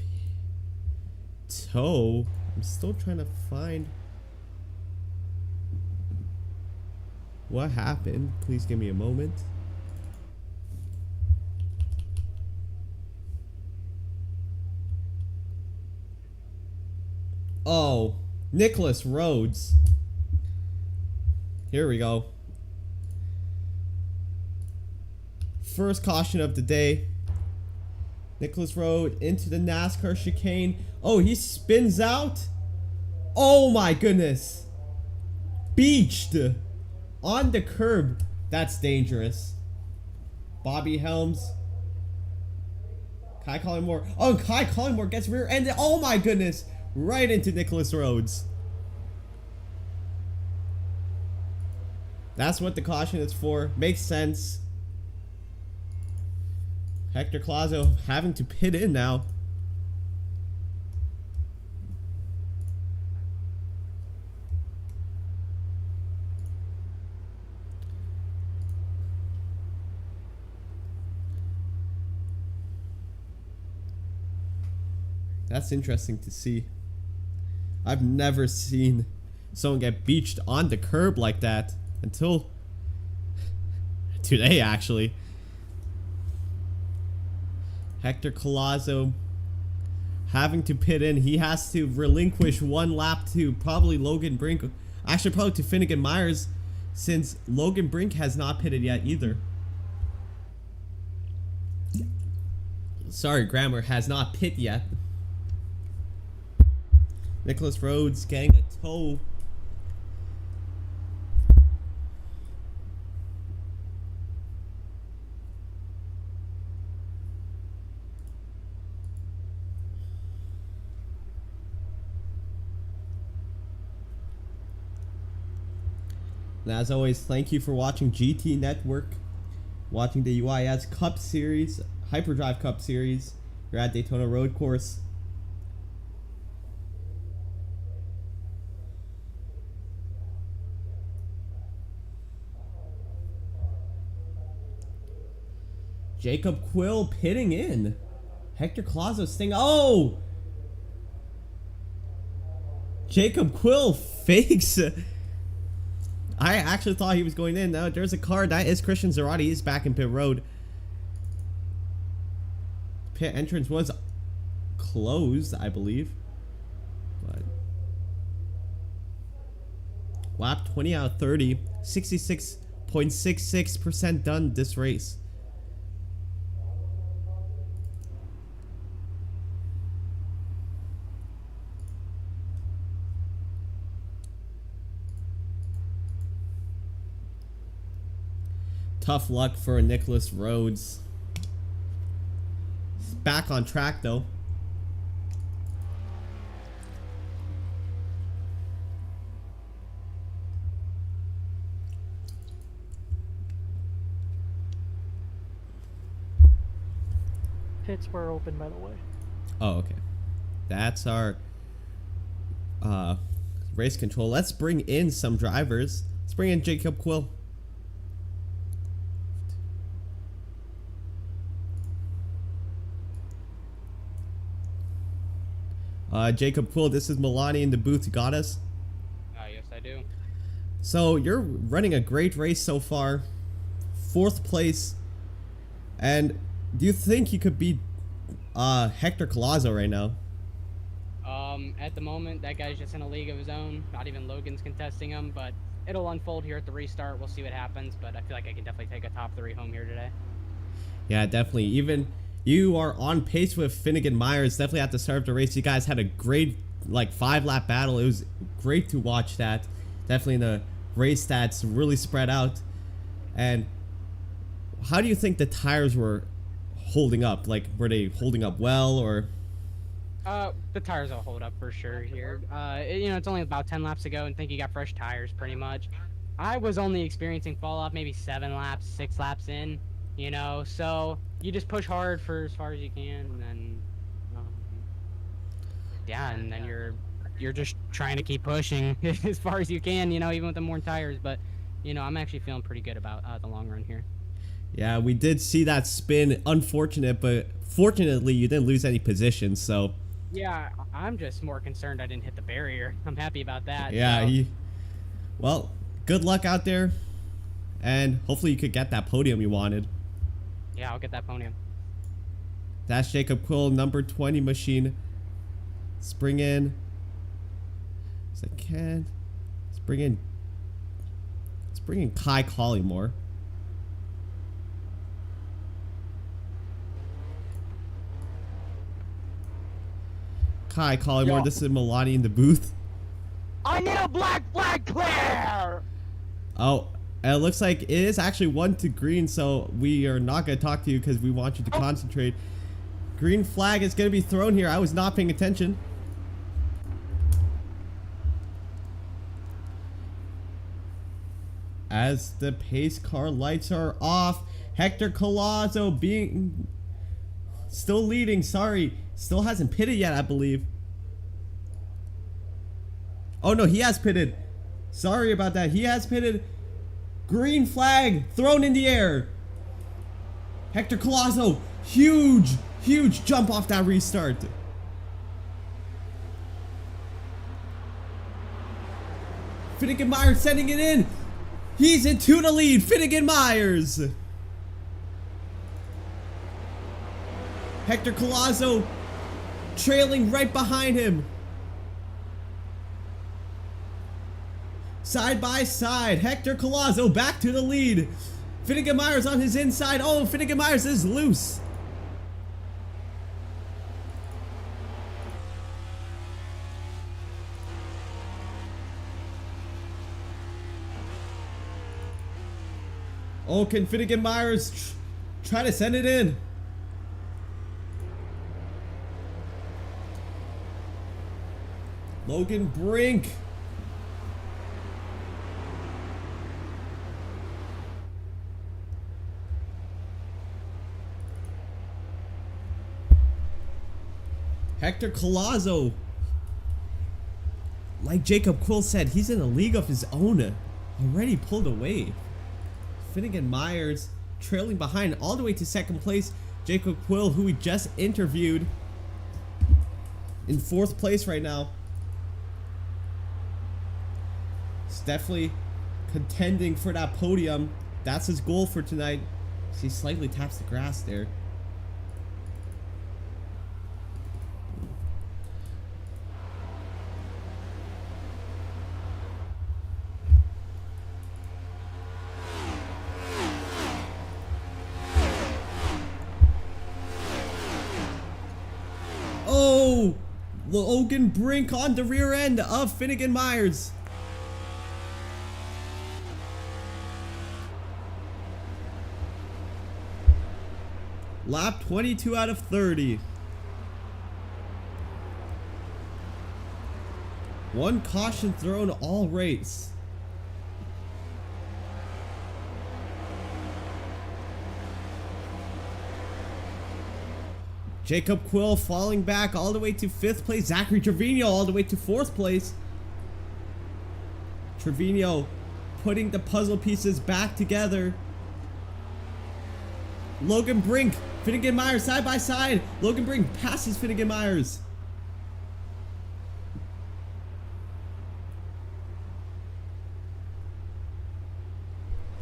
tow. I'm still trying to find what happened. Please give me a moment. Oh, Nicholas Rhodes. Here we go. First caution of the day. Nicholas Rhodes into the NASCAR chicane. Oh, he spins out. Oh my goodness. Beached on the curb. That's dangerous. Bobby Helms. Kai Collingmore. Oh, Kai Collingmore gets rear-ended. Oh my goodness. Right into Nicholas Rhodes. That's what the caution is for. Makes sense. Hector Colazo having to pit in now. That's interesting to see. I've never seen someone get beached on the curb like that until today, actually. Hector Colazo having to pit in. He has to relinquish one lap to probably Logan Brink. Actually, probably to Finnegan Myers, since Logan Brink has not pitted yet either. Sorry, grammar, has not pit yet. Nicholas Rhodes getting a tow. And as always, thank you for watching GT Network, watching the UIS Cup Series, Hyperdrive Cup Series. You're at Daytona Road Course. Jacob Quill pitting in. Hector Colazo sting. Oh! Jacob Quill fakes. I actually thought he was going in. Now there's a car. That is Christian Zarate. He's back in pit road. Pit entrance was closed, I believe. But lap 20 out of 30. 66.66% done this race. Tough luck for Nicholas Rhodes. He's back on track though. Pits were open, by the way. Oh, okay. That's our race control. Let's bring in some drivers. Let's bring in Jacob Quill. Jacob Quill, this is Milani in the booth. You got us? Yes, I do. So you're running a great race so far. 4th place. And do you think you could beat Hector Colazo right now? at the moment. That guy's just in a league of his own. Not even Logan's contesting him, but it'll unfold here at the restart. We'll see what happens, but I feel like I can definitely take a top 3 home here today. Yeah, definitely. Even you are on pace with Finnegan Myers. Definitely at the start of the race, you guys had a great 5-lap battle. It was great to watch that. Definitely the race stats really spread out. And how do you think the tires were holding up? Like, were they holding up well, or? The tires will hold up for sure here. It's only about 10 laps ago, and I think you got fresh tires pretty much. I was only experiencing fall off maybe 7 laps, 6 laps in, so you just push hard for as far as you can, and then, and then you're just trying to keep pushing as far as you can, even with the more tires, but, I'm actually feeling pretty good about the long run here. Yeah, we did see that spin. Unfortunate, but fortunately you didn't lose any positions, so. Yeah, I'm just more concerned I didn't hit the barrier. I'm happy about that. Yeah, so. Well, good luck out there, and hopefully you could get that podium you wanted. Yeah, I'll get that podium. That's Jacob Quill, number 20 machine. Let's bring in, as I can. Let's bring in Kai Collymore. Kai Collymore, this is Milani in the booth. I need a black flag clear! Oh, and it looks like it is actually 1 to green, so we are not going to talk to you because we want you to concentrate. Green flag is going to be thrown here. I was not paying attention. As the pace car lights are off, Hector Collazo being still leading. Sorry, still hasn't pitted yet, I believe. Oh no, he has pitted. Sorry about that. He has pitted. Green flag thrown in the air. Hector Collazo, huge jump off that restart. Finnegan Myers sending it in. He's into the lead. Finnegan Myers. Hector Collazo trailing right behind him. Side by side, Hector Collazo back to the lead. Finnegan Myers on his inside. Oh, Finnegan Myers is loose. Oh, can Finnegan Myers try to send it in? Logan Brink. Hector Collazo. Like Jacob Quill said, he's in a league of his own. Already pulled away. Finnegan Myers trailing behind all the way to second place. Jacob Quill, who we just interviewed, in 4th place right now. He's definitely contending for that podium. That's his goal for tonight. He slightly taps the grass there. Oh, Logan Brink on the rear end of Finnegan Myers. Lap 22 out of 30. One caution thrown all race. Jacob Quill falling back all the way to 5th place. Zachary Trevino all the way to 4th place. Trevino putting the puzzle pieces back together. Logan Brink, Finnegan Myers side by side. Logan Brink passes Finnegan Myers.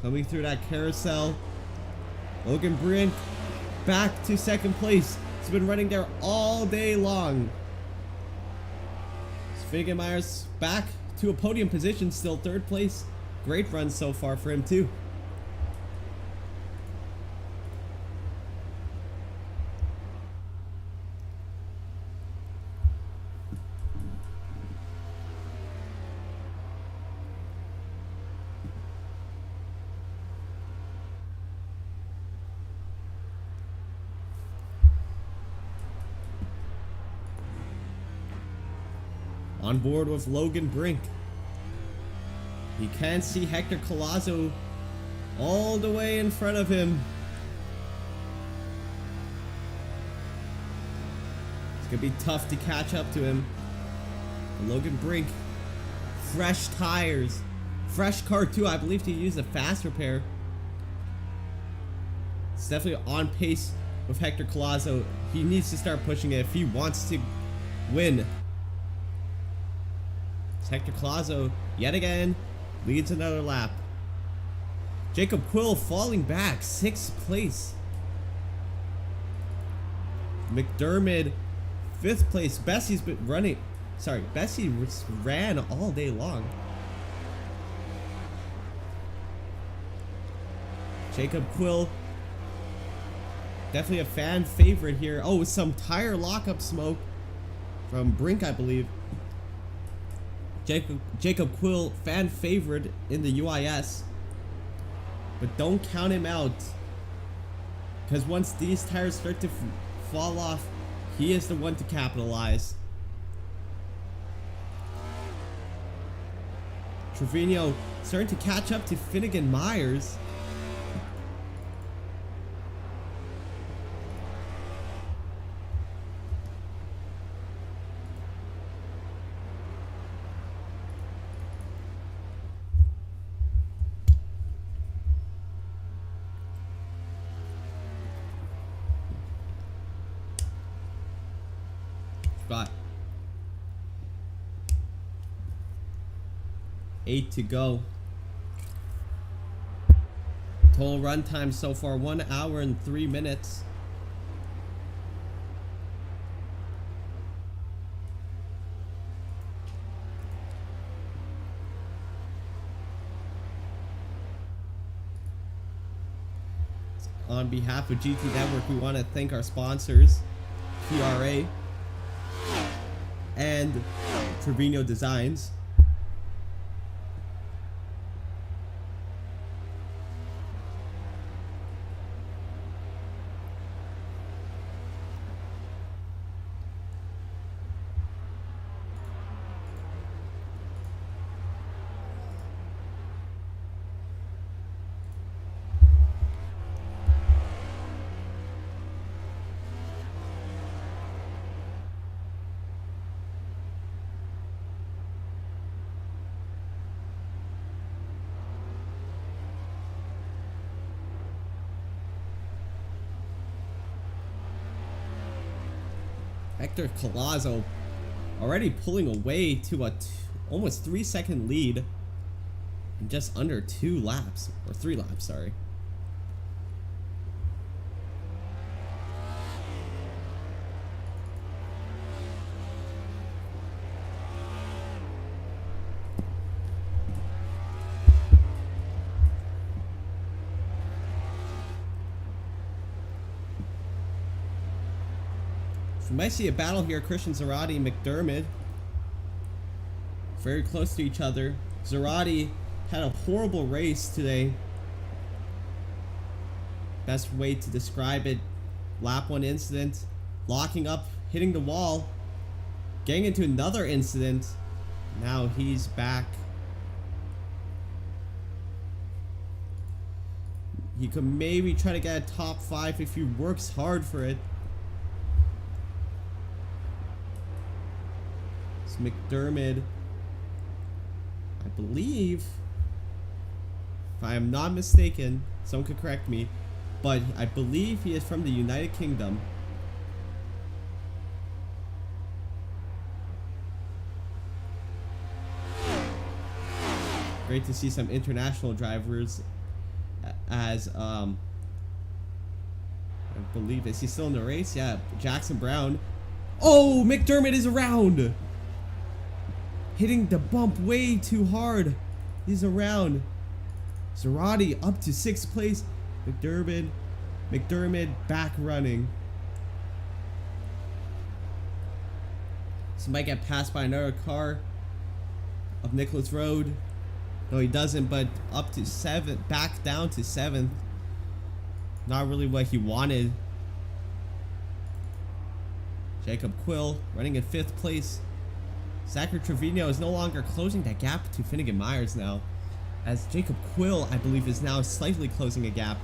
Coming through that carousel. Logan Brink back to 2nd place. He's been running there all day long. Finnegan Myers back to a podium position, still third place. Great run so far for him too. On board with Logan Brink. He can see Hector Collazo all the way in front of him. It's gonna be tough to catch up to him. But Logan Brink, fresh tires, fresh car too. I believe he used a fast repair. It's definitely on pace with Hector Collazo. He needs to start pushing it if he wants to win. Hector Collazo, yet again, leads another lap. Jacob Quill falling back, 6th place. McDermott, 5th place. Bessie's been running. Sorry, Bessie ran all day long. Jacob Quill, definitely a fan favorite here. Oh, some tire lockup smoke from Brink, I believe. Jacob Quill, fan favorite in the UIS. But don't count him out. Because once these tires start to fall off, he is the one to capitalize. Trevino starting to catch up to Finnegan Myers. Got 8 to go. Total run time so far 1 hour and 3 minutes. On behalf of GT Network, we want to thank our sponsors, PRA and Trevino Designs. Hector Collazo already pulling away to a almost 3-second lead in just under 2 laps, or 3 laps, sorry. We might see a battle here. Christian Zarate and McDermott very close to each other. Zarate had a horrible race today. Best way to describe it. Lap 1 incident. Locking up, hitting the wall. Getting into another incident. Now he's back. He could maybe try to get a top 5 if he works hard for it. McDermott, I believe, if I am not mistaken, someone could correct me, but I believe he is from the United Kingdom. Great to see some international drivers, as I believe, is he still in the race? Yeah, Jackson Brown. Oh, McDermott is around. hitting the bump way too hard. He's around. Zarate up to 6th place. McDermott back running. So might get passed by another car up Nicholas Road. No, he doesn't, but up to 7th, back down to 7th. Not really what he wanted. Jacob Quill running in 5th place. Zachary Trevino is no longer closing that gap to Finnegan Myers now, as Jacob Quill, I believe, is now slightly closing a gap.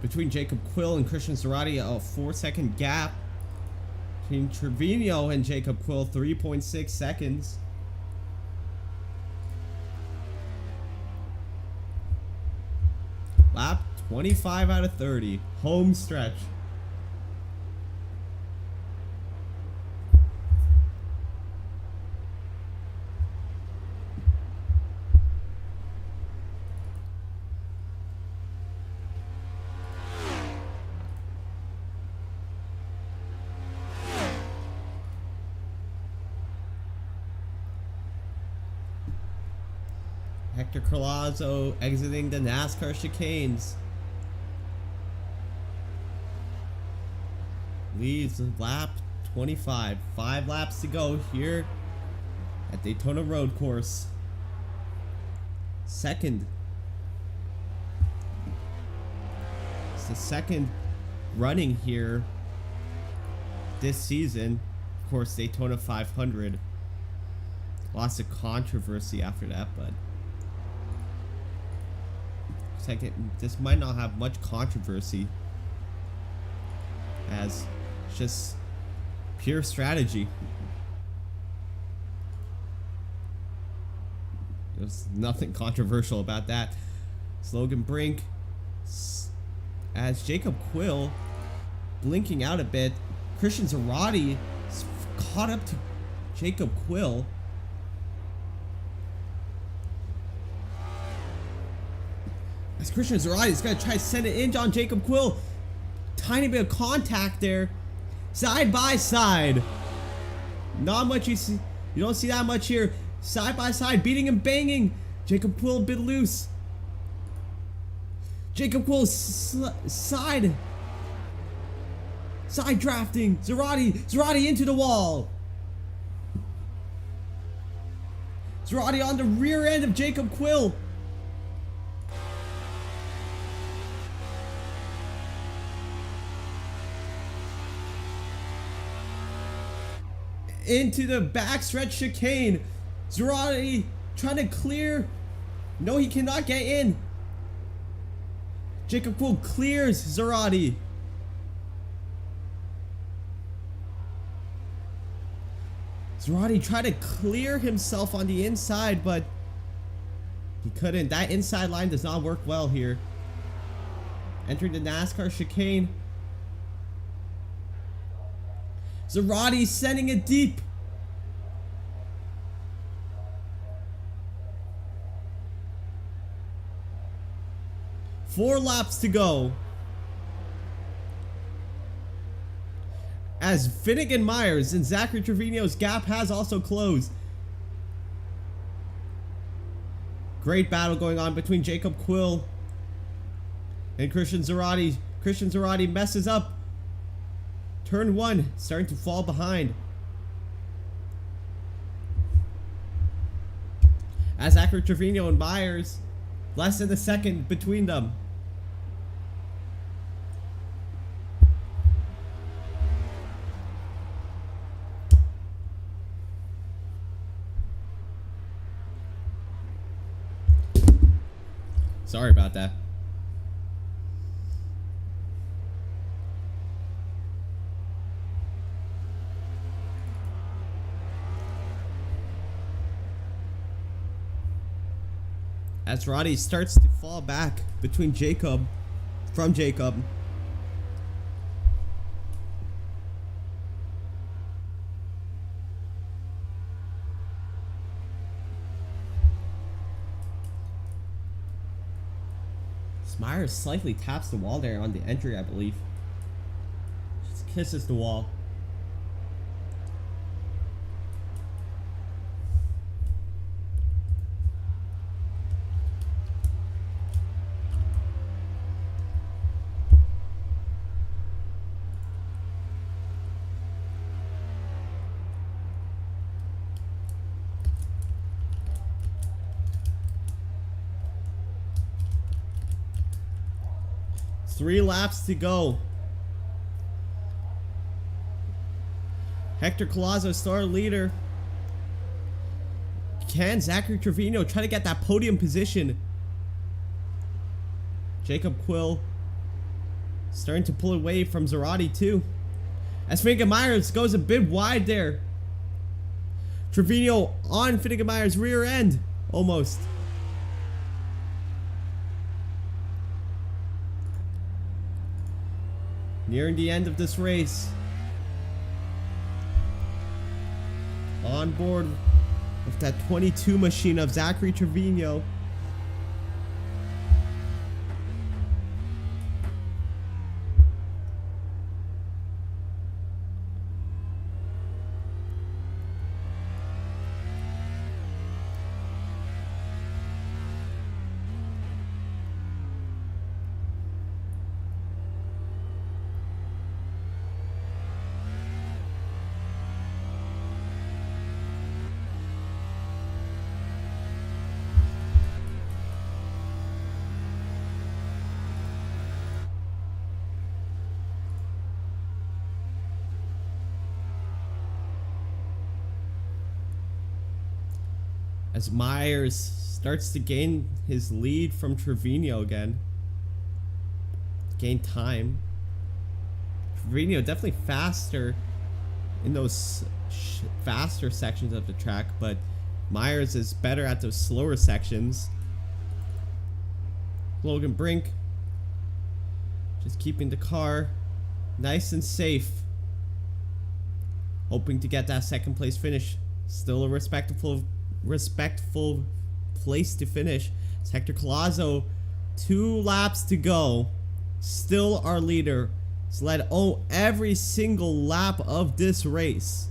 Between Jacob Quill and Christian Zarate, a 4-second gap. Between Trevino and Jacob Quill, 3.6 seconds. Lap 25 out of 30. Home stretch. Hector Colazzo exiting the NASCAR chicanes. Leads lap 25. 5 laps to go here at Daytona Road Course. Second. It's the second running here this season. Of course, Daytona 500. Lots of controversy after that, but this might not have much controversy, as it's just pure strategy. There's nothing controversial about that. Logan Brink, as Jacob Quill blinking out a bit. Christian Zarate caught up to Jacob Quill. As Christian Zarate is going to try to send it in on Jacob Quill. Tiny bit of contact there. Side by side. Not much you see. You don't see that much here. Side by side, beating and banging. Jacob Quill a bit loose. Jacob Quill side drafting. Zarate into the wall. Zarate on the rear end of Jacob Quill. Into the backstretch chicane. Zarate trying to clear. No, he cannot get in. Jacob Quill clears Zarate. Zarate tried to clear himself on the inside, but he couldn't. That inside line does not work well here. Entering the NASCAR chicane. Zarate sending it deep. Four laps to go. As Finnegan Myers and Zachary Trevino's gap has also closed. Great battle going on between Jacob Quill and Christian Zarate. Christian Zarate messes up. Turn 1, starting to fall behind. As Zachary Trevino and Myers, less than a second between them. Sorry about that. As Zarate starts to fall back from Jacob. Myers slightly taps the wall there on the entry, I believe. Just kisses the wall. Three laps to go. Hector Collazo, star leader. Can Zachary Trevino try to get that podium position? Jacob Quill starting to pull away from Zarate too. As Finnegan Myers goes a bit wide there. Trevino on Finnegan Myers' rear end. Almost. Nearing the end of this race. On board with that 22 machine of Zachary Trevino. As Myers starts to gain his lead from Trevino again. Gain time. Trevino definitely faster in those faster sections of the track, but Myers is better at those slower sections. Logan Brink just keeping the car nice and safe. Hoping to get that second place finish. Still a respectful place to finish. It's Hector Collazo, 2 laps to go. Still our leader. He's led every single lap of this race.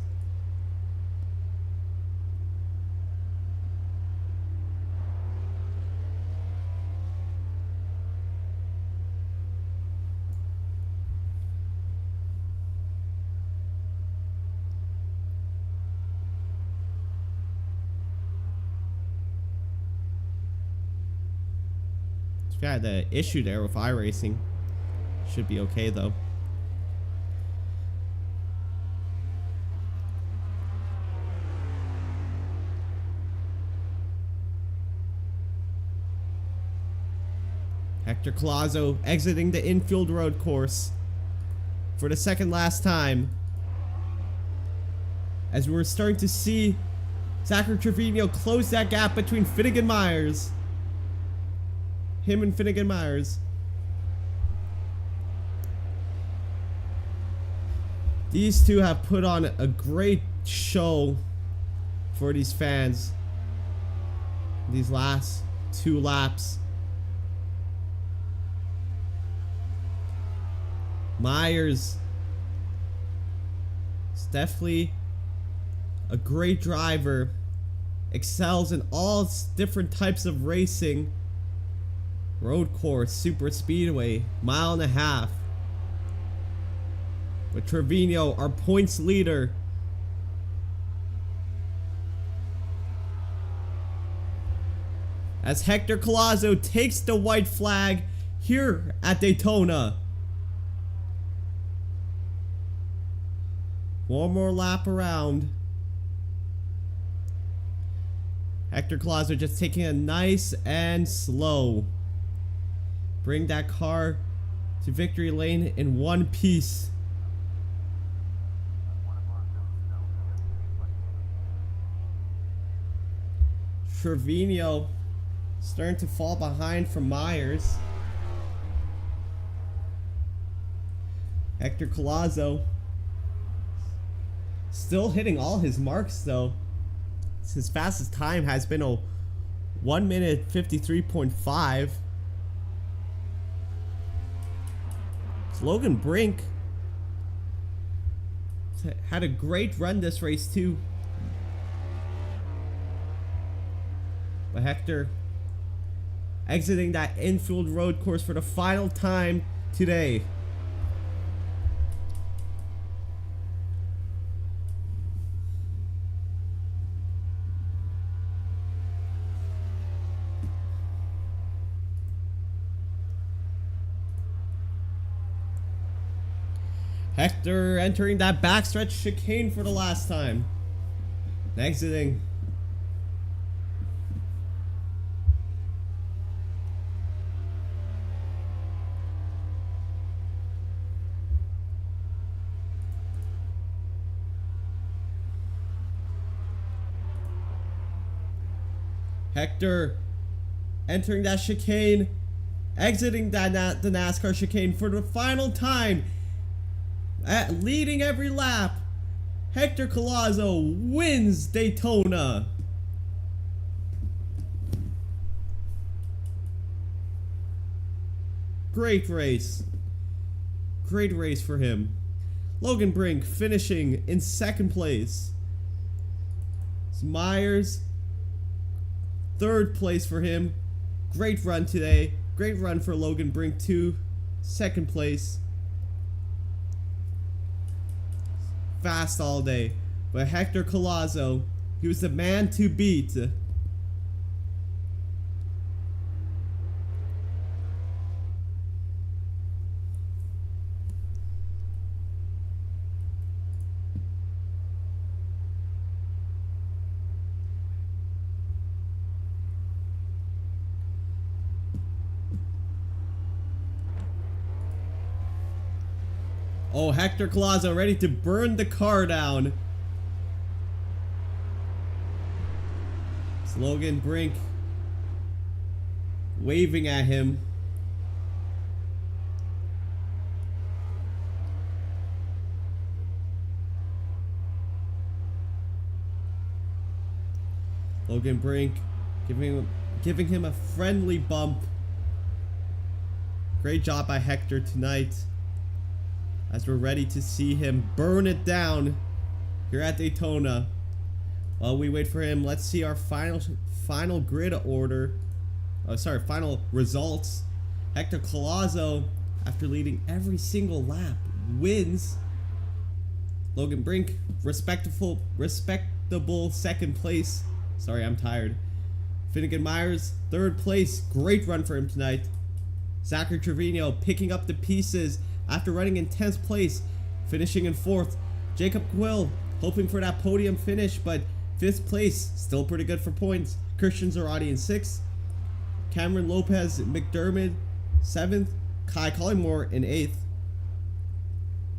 If you had the issue there with iRacing, should be okay though. Hector Collazo exiting the infield road course for the second last time. As we're starting to see Zachary Trevino close that gap between Finnegan Myers. Him and Finnegan Myers. These two have put on a great show for these fans. These last 2 laps. Myers is definitely a great driver. Excels in all different types of racing. Road course, super speedway, 1.5 miles. But Trevino, our points leader. As Hector Collazo takes the white flag here at Daytona. One more lap around. Hector Collazo just taking it nice and slow. Bring that car to victory lane in one piece. Trevino starting to fall behind from Myers. Hector Collazo still hitting all his marks though. His fastest time has been a 1 minute 53.5. Logan Brink had a great run this race too. But Hector exiting that infield road course for the final time today. Hector entering that backstretch chicane for the last time. Exiting. Hector entering that chicane, exiting the NASCAR chicane for the final time. Leading every lap, Hector Collazo wins Daytona. Great race. Great race for him. Logan Brink finishing in second place. Myers, third place for him. Great run today. Great run for Logan Brink too. Second place. Fast all day. But Hector Collazo, he was the man to beat. Oh, Hector Collazo ready to burn the car down. It's Logan Brink waving at him. Logan Brink giving him a friendly bump. Great job by Hector tonight, as we're ready to see him burn it down here at Daytona. While we wait for him, let's see our final grid order. Oh, sorry, final results. Hector Collazo, after leading every single lap, wins. Logan Brink, respectable second place. Sorry, I'm tired. Finnegan Myers, third place. Great run for him tonight. Zachary Trevino picking up the pieces after running in 10th place, finishing in 4th. Jacob Quill hoping for that podium finish, but 5th place, still pretty good for points. Christian Zarate in 6th. Cameron Lopez McDermott, 7th. Kai Collymore in 8th.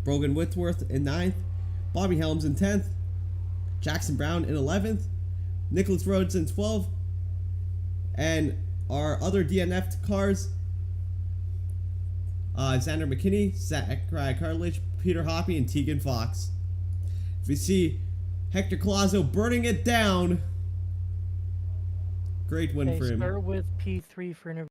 Brogan Whitworth in 9th. Bobby Helms in 10th. Jackson Brown in 11th. Nicholas Rhodes in 12th. And our other DNF cars, Xander McKinney, Zachary Cartledge, Peter Hoppy, and Tegan Fox. If we see Hector Collazo burning it down, great win for him. Start with P3 for interview.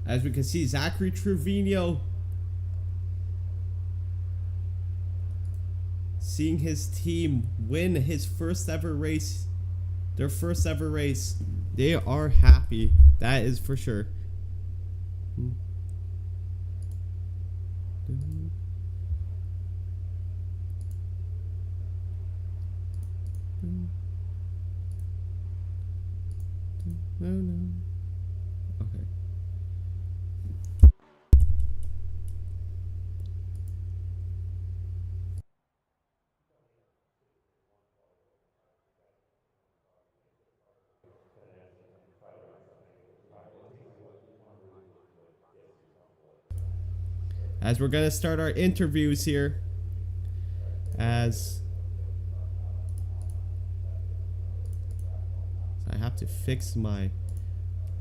As we can see, Zachary Trevino seeing his team win his first ever race. Their first ever race. They are happy. That is for sure. Okay. As we're gonna start our interviews here, as to fix my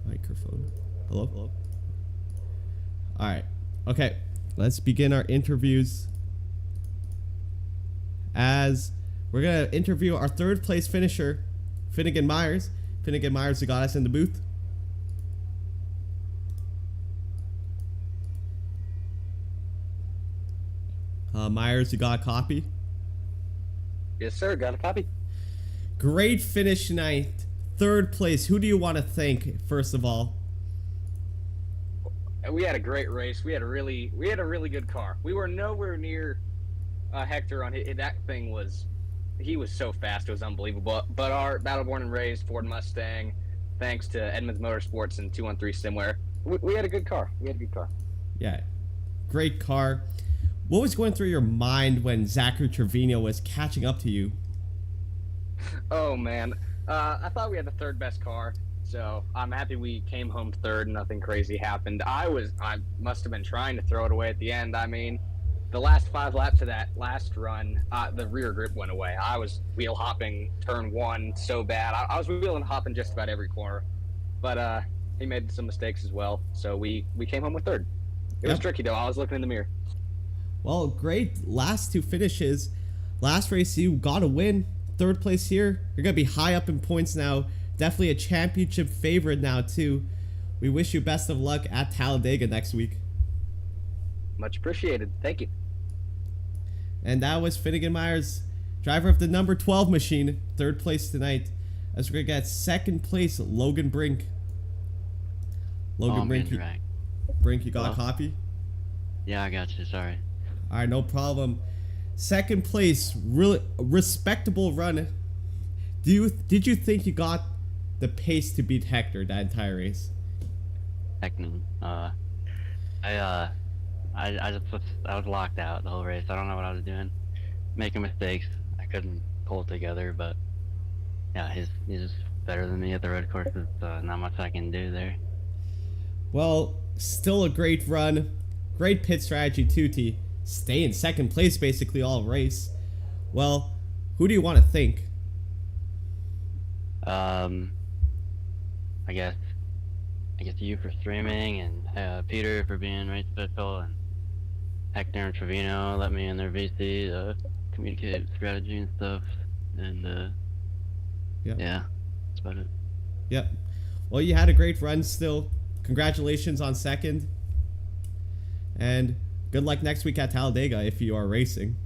microphone. Hello? Hello? Alright. Okay. Let's begin our interviews. As we're going to interview our third place finisher, Finnegan Myers. Finnegan Myers, you got us in the booth. Myers, you got a copy? Yes, sir. Got a copy. Great finish tonight. Third place. Who do you want to thank, first of all? We had a great race. We had a really good car. We were nowhere near Hector on his, that thing was. He was so fast. It was unbelievable. But our Battleborn and raised Ford Mustang, thanks to Edmunds Motorsports and 213 Simware, we had a good car. Yeah, great car. What was going through your mind when Zachary Trevino was catching up to you? Oh man, I thought we had the third best car, so I'm happy we came home third and nothing crazy happened. I must have been trying to throw it away at the end. I mean, the last 5 laps of that last run, the rear grip went away. I was wheel hopping turn 1 so bad. I was wheel and hopping just about every corner, but he made some mistakes as well, so we came home with third. It was tricky though. I was looking in the mirror. Well, great last 2 finishes. Last race, you got a win. Third place here. You're going to be high up in points now. Definitely a championship favorite now, too. We wish you best of luck at Talladega next week. Much appreciated. Thank you. And that was Finnegan Myers, driver of the number 12 machine. Third place tonight. As we're going to get second place, Logan Brink. Logan Brink, you got a copy? Yeah, I got you. Sorry. All right, no problem. Second place, really respectable run. Did you think you got the pace to beat Hector that entire race? Heck no. I was locked out the whole race. I don't know what I was doing, making mistakes. I couldn't pull it together, but yeah, he's better than me at the road courses. So not much I can do there. Well, still a great run, great pit strategy too, to stay in second place basically all race. Well, who do you want to thank? I guess you for streaming, and Peter for being race official, and Hector and Trevino let me in their VC communicate strategy and stuff, and yeah, that's about it. Yep. Well, you had a great run still. Congratulations on second, and good luck next week at Talladega if you are racing.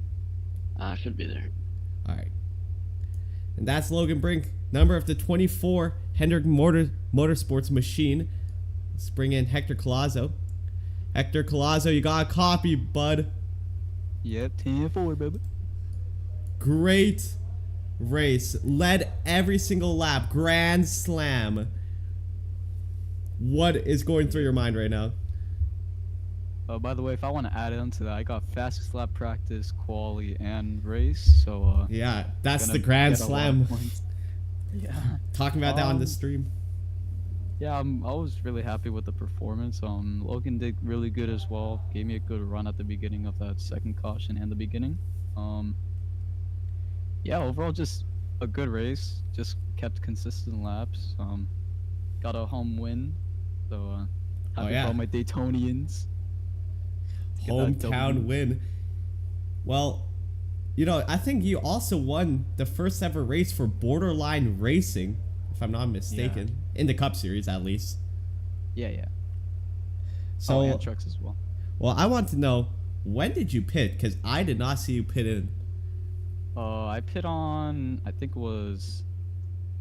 I should be there. All right. And that's Logan Brink, number of the 24 Hendrick Motorsports machine. Let's bring in Hector Collazo. Hector Collazo, you got a copy, bud. Yep, 10-4, baby. Great race. Led every single lap. Grand slam. What is going through your mind right now? Oh, by the way, if I want to add on to that, I got fastest lap practice, quali, and race. So yeah, that's the Grand Slam. Yeah. Talking about that on the stream. Yeah, I was really happy with the performance. Logan did really good as well. Gave me a good run at the beginning of that second caution and the beginning. Yeah, overall just a good race. Just kept consistent laps. Got a home win. So happy for all my Daytonians. Hometown win. Well, you know, I think you also won the first ever race for Borderline Racing, if I'm not mistaken, in the Cup Series at least. Yeah. So, and trucks as well. Well, I want to know, when did you pit? Because I did not see you pit in. I pit on, I think it was,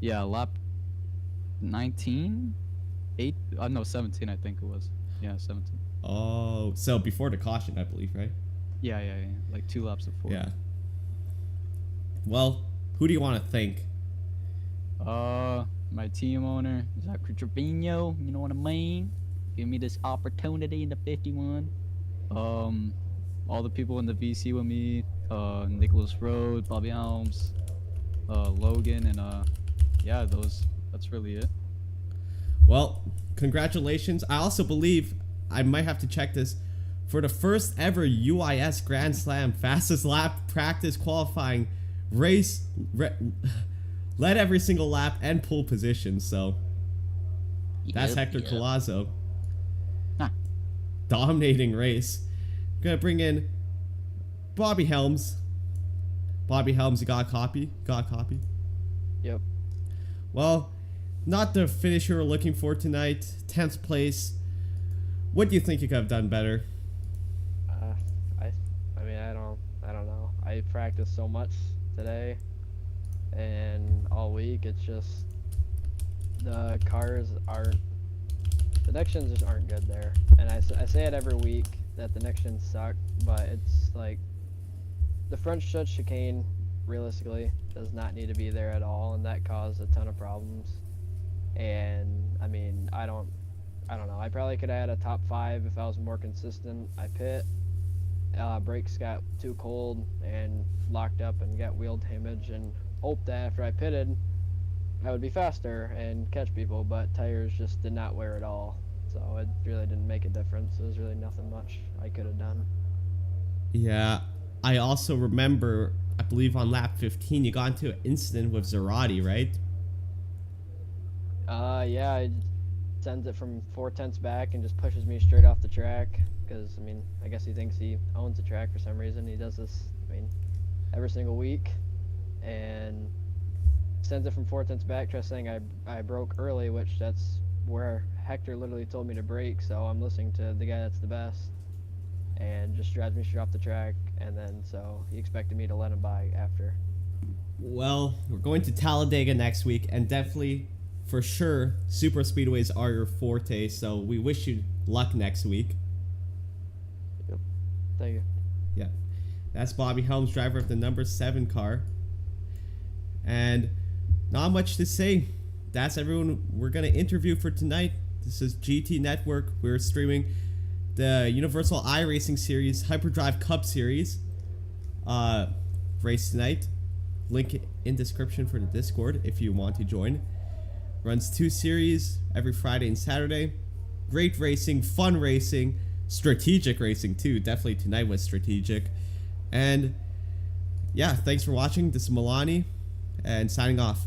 lap 19? 17 I think it was. Yeah, 17. Oh, so before the caution, I believe, right? Yeah. Like 2 laps before. Yeah. Well, who do you want to thank? My team owner, Zachary Trevino, you know what I mean? Give me this opportunity in the 51. All the people in the VC with me, Nicholas Rhodes, Bobby Helms, Logan, and that's really it. Well, congratulations. I also believe, I might have to check this, for the first ever UIS Grand Slam fastest lap practice qualifying race led every single lap and pole position. So that's Yep, Hector yep. Collazo. Huh. Dominating race. Gonna bring in Bobby Helms. Bobby Helms, you got a copy? Got a copy? Yep. Well, not the finish you were looking for tonight. 10th place. What do you think you could have done better? I mean, I don't know. I practiced so much today and all week. It's just the next gens just aren't good there. And I say it every week that the next gens suck, but it's like the front stretch chicane realistically does not need to be there at all, and that caused a ton of problems. And I mean, I don't know. I probably could have had a top 5 if I was more consistent. I pit. Brakes got too cold and locked up and got wheel damage, and hoped that after I pitted I would be faster and catch people, but tires just did not wear at all, so it really didn't make a difference. There was really nothing much I could have done. Yeah, I also remember, I believe on lap 15, you got into an incident with Zarate, right? Yeah, it sends it from 4/10 back and just pushes me straight off the track. Because, I mean, I guess he thinks he owns the track for some reason. He does this, I mean, every single week. And sends it from 4/10 back, just saying I broke early, which that's where Hector literally told me to brake. So I'm listening to the guy that's the best. And just drives me straight off the track. And then, so he expected me to let him by after. Well, we're going to Talladega next week, and definitely, for sure, super speedways are your forte, so we wish you luck next week. Thank you. Yeah, that's Bobby Helms, driver of the number 7 car. And not much to say. That's everyone we're going to interview for tonight. This is GT Network. We're streaming the Universal iRacing Series Hyperdrive Cup Series race tonight. Link in description for the Discord if you want to join. Runs 2 series every Friday and Saturday. Great racing, fun racing, strategic racing too. Definitely tonight was strategic. And yeah, thanks for watching. This is Milani and signing off.